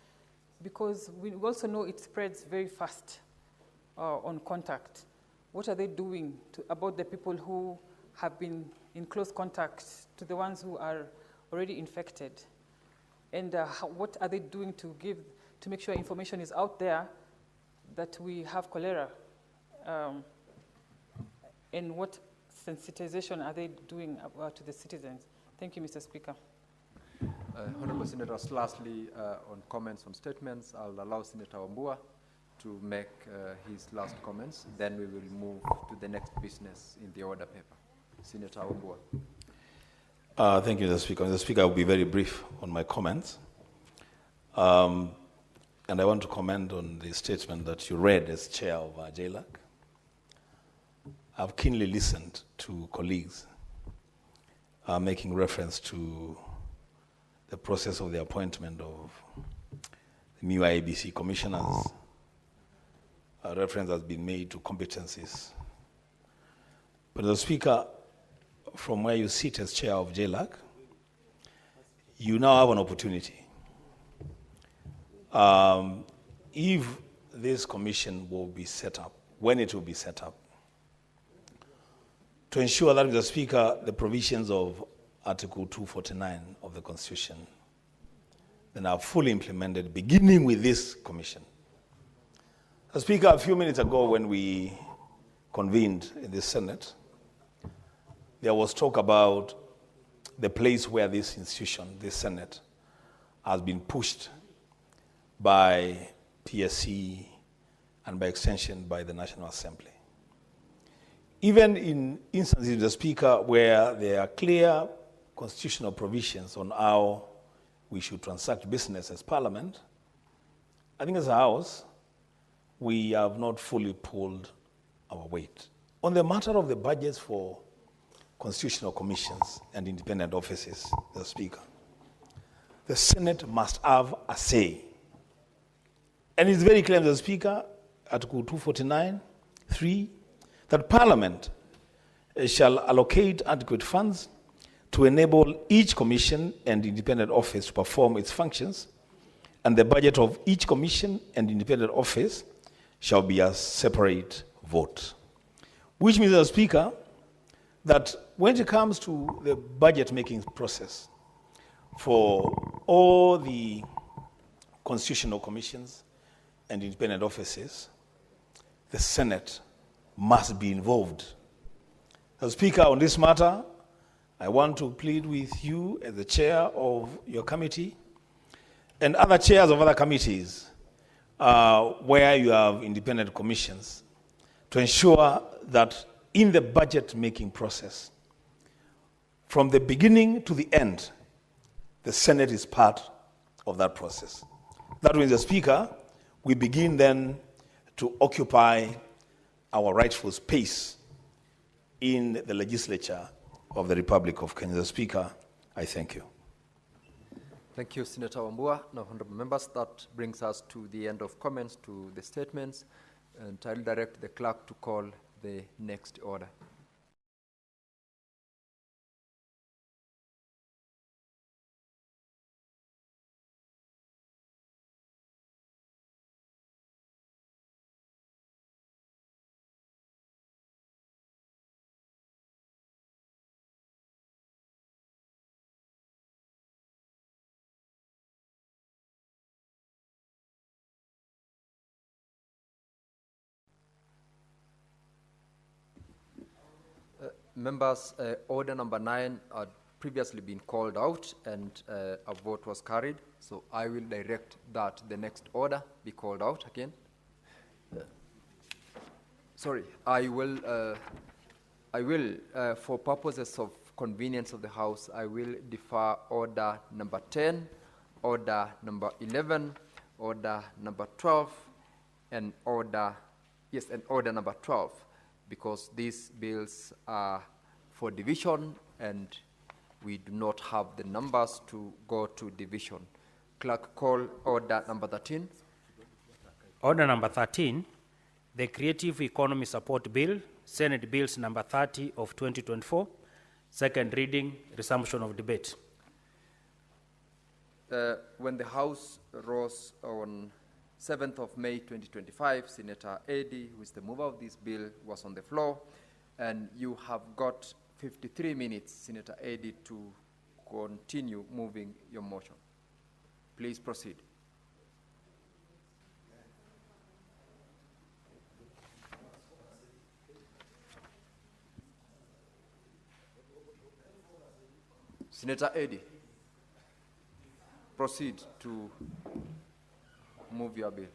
Because we also know it spreads very fast on contact. What are they doing about the people who have been in close contact to the ones who are already infected? And what are they doing to make sure information is out there that we have cholera? And what sensitization are they doing to the citizens? Thank you, Mr. Speaker. Honorable Senators, lastly, on comments on statements, I'll allow Senator Wambua to make his last comments. Then we will move to the next business in the order paper. Senator Wambua. Thank you, Mr. Speaker. Mr. Speaker, I will be very brief on my comments. And I want to comment on the statement that you read as chair of JLAC. I've keenly listened to colleagues making reference to the process of the appointment of the new IEBC commissioners. A reference has been made to competencies. But the Speaker, from where you sit as chair of JLAC, you now have an opportunity. If this commission will be set up, when it will be set up, to ensure that, Mr. Speaker, the provisions of Article 249 of the Constitution then are fully implemented, beginning with this commission. Mr. Speaker, a few minutes ago when we convened in the Senate, there was talk about the place where this institution, this Senate, has been pushed by PSC and by extension by the National Assembly. Even in instances, Mr. Speaker, where there are clear constitutional provisions on how we should transact business as Parliament, I think as a House, we have not fully pulled our weight. On the matter of the budgets for constitutional commissions and independent offices, Mr. Speaker, the Senate must have a say. And it's very clear, Mr. Speaker, Article 249(3), that Parliament shall allocate adequate funds to enable each commission and independent office to perform its functions, and the budget of each commission and independent office shall be a separate vote. Which means, Mr. Speaker, that when it comes to the budget-making process for all the constitutional commissions and independent offices, the Senate must be involved. As Speaker, on this matter, I want to plead with you as the chair of your committee and other chairs of other committees where you have independent commissions to ensure that in the budget-making process, from the beginning to the end, the Senate is part of that process. That means, the Speaker, we begin then to occupy our rightful space in the legislature of the Republic of Kenya. The Speaker, I thank you. Thank you, Senator Wambua. Now, honorable members, that brings us to the end of comments to the statements, and I'll direct the clerk to call the next order. Members, order number 9 had previously been called out and a vote was carried. So I will direct that the next order be called out again. I will, for purposes of convenience of the House, I will defer order number 10, order number 11, order number 12, and order number 12. Because these bills are for division and we do not have the numbers to go to division. Clerk, call order number 13. Order number 13, the Creative Economy Support Bill, Senate Bills number 30 of 2024, Second reading, resumption of debate. When the House rose on 7th of May 2025, Senator Eddy, who is the mover of this bill, was on the floor, and you have got 53 minutes, Senator Eddy, to continue moving your motion. Please proceed. Senator Eddy, proceed to move your bill.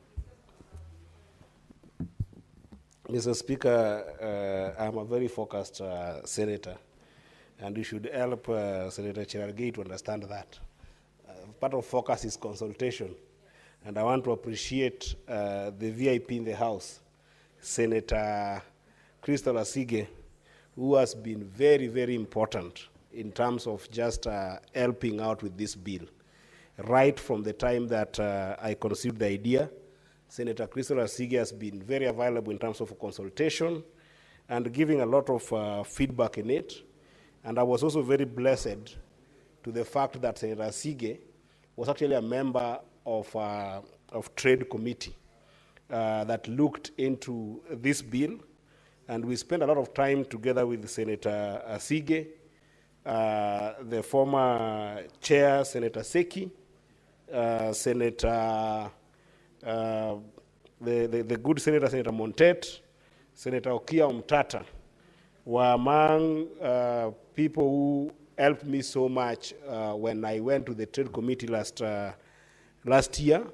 Mr. Speaker, I'm a very focused senator, and you should help Senator Cherargei to understand that. Part of focus is consultation, and I want to appreciate the VIP in the House, Senator Crystal Asige, who has been very, very important in terms of just helping out with this bill. Right from the time that I conceived the idea, Senator Crystal Asige has been very available in terms of consultation and giving a lot of feedback in it. And I was also very blessed to the fact that Senator Asige was actually a member of Trade Committee that looked into this bill. And we spent a lot of time together with Senator Asige, the former chair, Senator Seki, Senator, the good Senator, Senator Montet, Senator Okia Umtata, were among people who helped me so much when I went to the Trade Committee last year.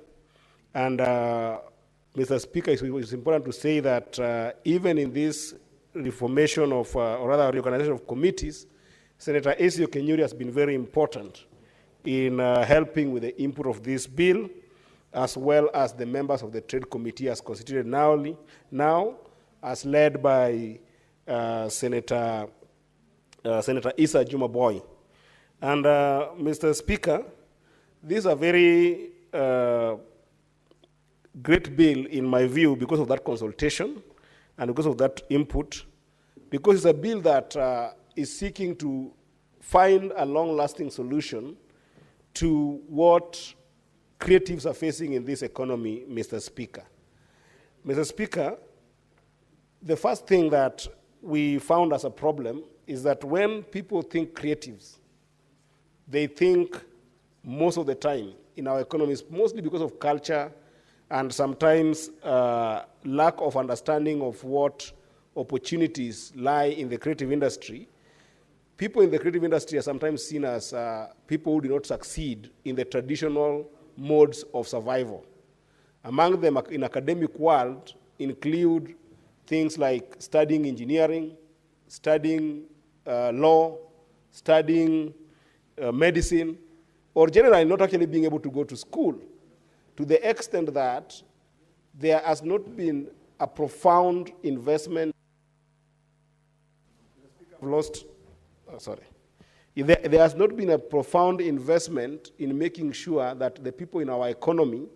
And Mr. Speaker, it's important to say that even in this reformation of, or rather reorganization of committees, Senator Ezio Kenyuri has been very important in helping with the input of this bill, as well as the members of the Trade Committee as constituted now as led by Senator Issa Juma Boy. And Mr. Speaker, this is a very great bill in my view because of that consultation and because of that input, because it's a bill that is seeking to find a long-lasting solution to what creatives are facing in this economy, Mr. Speaker. Mr. Speaker, the first thing that we found as a problem is that when people think creatives, they think most of the time in our economies, mostly because of culture and sometimes lack of understanding of what opportunities lie in the creative industry, people in the creative industry are sometimes seen as people who do not succeed in the traditional modes of survival. Among them in academic world include things like studying engineering, studying law, studying medicine, or generally not actually being able to go to school, to the extent that there has not been a profound investment. There has not been a profound investment in making sure that the people in our economy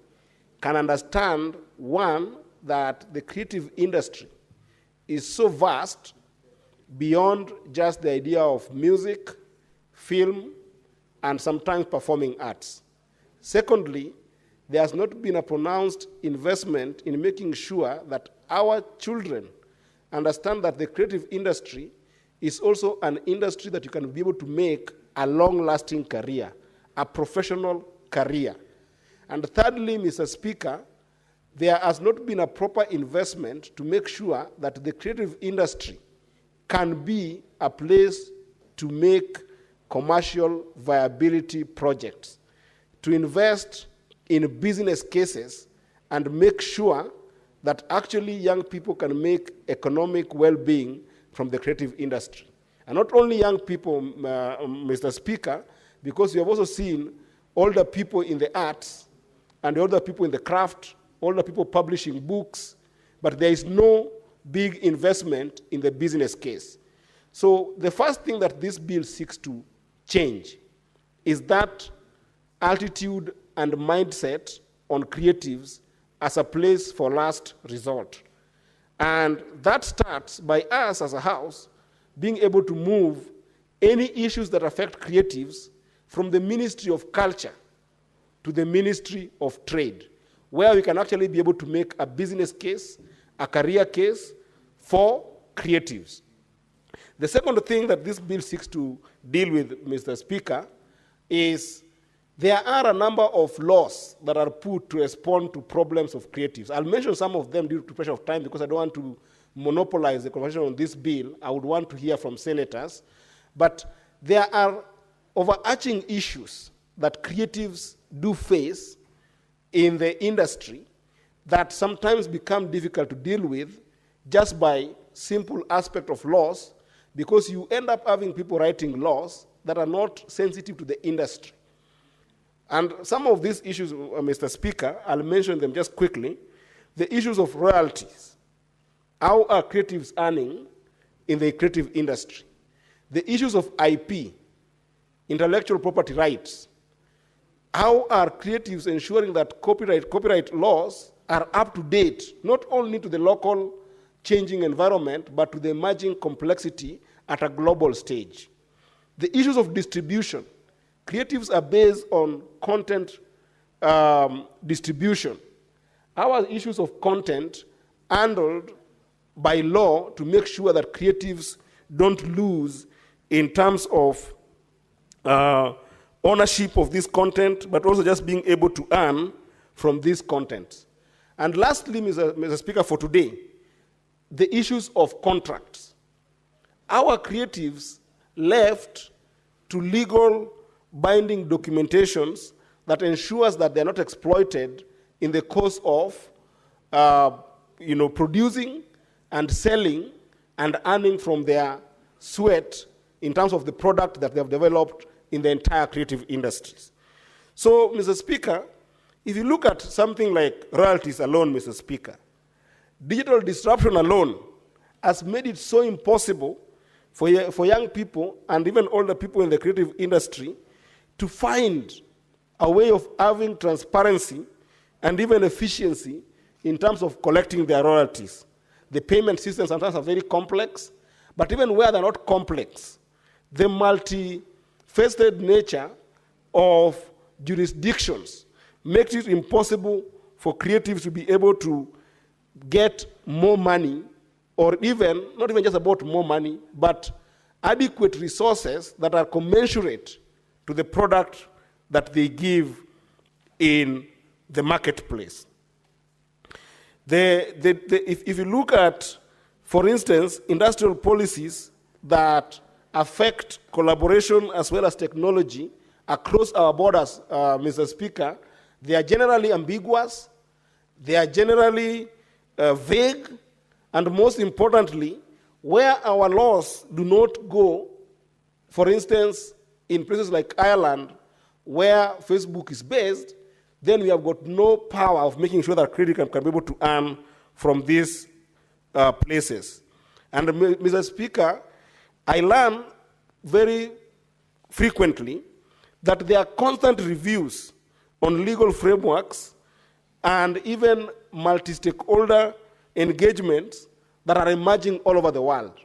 can understand, one, that the creative industry is so vast beyond just the idea of music, film, and sometimes performing arts. Secondly, there has not been a pronounced investment in making sure that our children understand that the creative industry is also an industry that you can be able to make a long-lasting career, a professional career. And thirdly, Mr. Speaker, there has not been a proper investment to make sure that the creative industry can be a place to make commercial viability projects, to invest in business cases and make sure that actually young people can make economic well-being from the creative industry. And not only young people, Mr. Speaker, because we have also seen older people in the arts and older people in the craft, older people publishing books, but there is no big investment in the business case. So the first thing that this bill seeks to change is that attitude and mindset on creatives as a place for last resort. And that starts by us as a house being able to move any issues that affect creatives from the Ministry of Culture to the Ministry of Trade, where we can actually be able to make a business case, a career case for creatives. The second thing that this bill seeks to deal with, Mr. Speaker, is there are a number of laws that are put to respond to problems of creatives. I'll mention some of them due to pressure of time because I don't want to monopolize the conversation on this bill. I would want to hear from senators. But there are overarching issues that creatives do face in the industry that sometimes become difficult to deal with just by simple aspect of laws, because you end up having people writing laws that are not sensitive to the industry. And some of these issues, Mr. Speaker, I'll mention them just quickly. The issues of royalties. How are creatives earning in the creative industry? The issues of IP, intellectual property rights. How are creatives ensuring that copyright laws are up to date, not only to the local changing environment, but to the emerging complexity at a global stage? The issues of distribution. Creatives are based on content distribution. Our issues of content handled by law to make sure that creatives don't lose in terms of ownership of this content, but also just being able to earn from this content. And lastly, Mr. Speaker, for today, the issues of contracts. Our creatives left to legal binding documentations that ensures that they're not exploited in the course of producing and selling and earning from their sweat in terms of the product that they have developed in the entire creative industries. So, Mr. Speaker, if you look at something like royalties alone, Mr. Speaker, digital disruption alone has made it so impossible for young people and even older people in the creative industry to find a way of having transparency and even efficiency in terms of collecting their royalties. The payment systems sometimes are very complex, but even where they're not complex, the multi-faceted nature of jurisdictions makes it impossible for creatives to be able to get more money, or even, not even just about more money, but adequate resources that are commensurate to the product that they give in the marketplace. If you look at, for instance, industrial policies that affect collaboration as well as technology across our borders, Mr. Speaker, they are generally ambiguous, they are generally vague, and most importantly, where our laws do not go, for instance, in places like Ireland, where Facebook is based, then we have got no power of making sure that creators can be able to earn from these places. And Mr. Speaker, I learn very frequently that there are constant reviews on legal frameworks and even multi-stakeholder engagements that are emerging all over the world.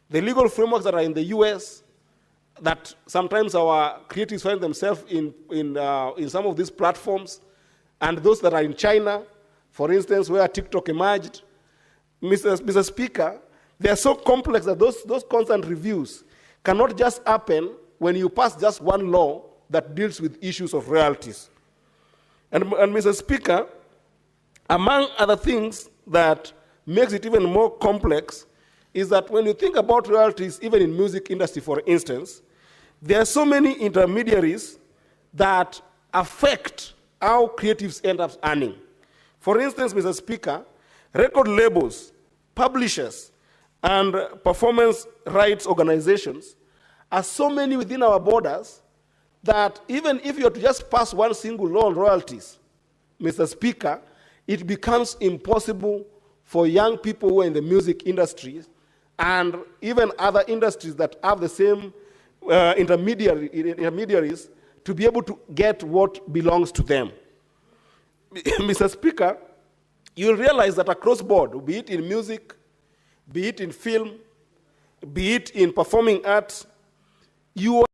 The legal frameworks that are in the US, that sometimes our creatives find themselves in some of these platforms, and those that are in China, for instance, where TikTok emerged. Mr. Speaker, they are so complex that those constant reviews cannot just happen when you pass just one law that deals with issues of royalties. And Mr. Speaker, among other things that makes it even more complex is that when you think about royalties, even in music industry, for instance, there are so many intermediaries that affect how creatives end up earning. For instance, Mr. Speaker, record labels, publishers, and performance rights organizations are so many within our borders that even if you are to just pass one single law on royalties, Mr. Speaker, it becomes impossible for young people who are in the music industries and even other industries that have the same intermediaries to be able to get what belongs to them. Mr. Speaker, you'll realize that across board, be it in music, be it in film, be it in performing arts, You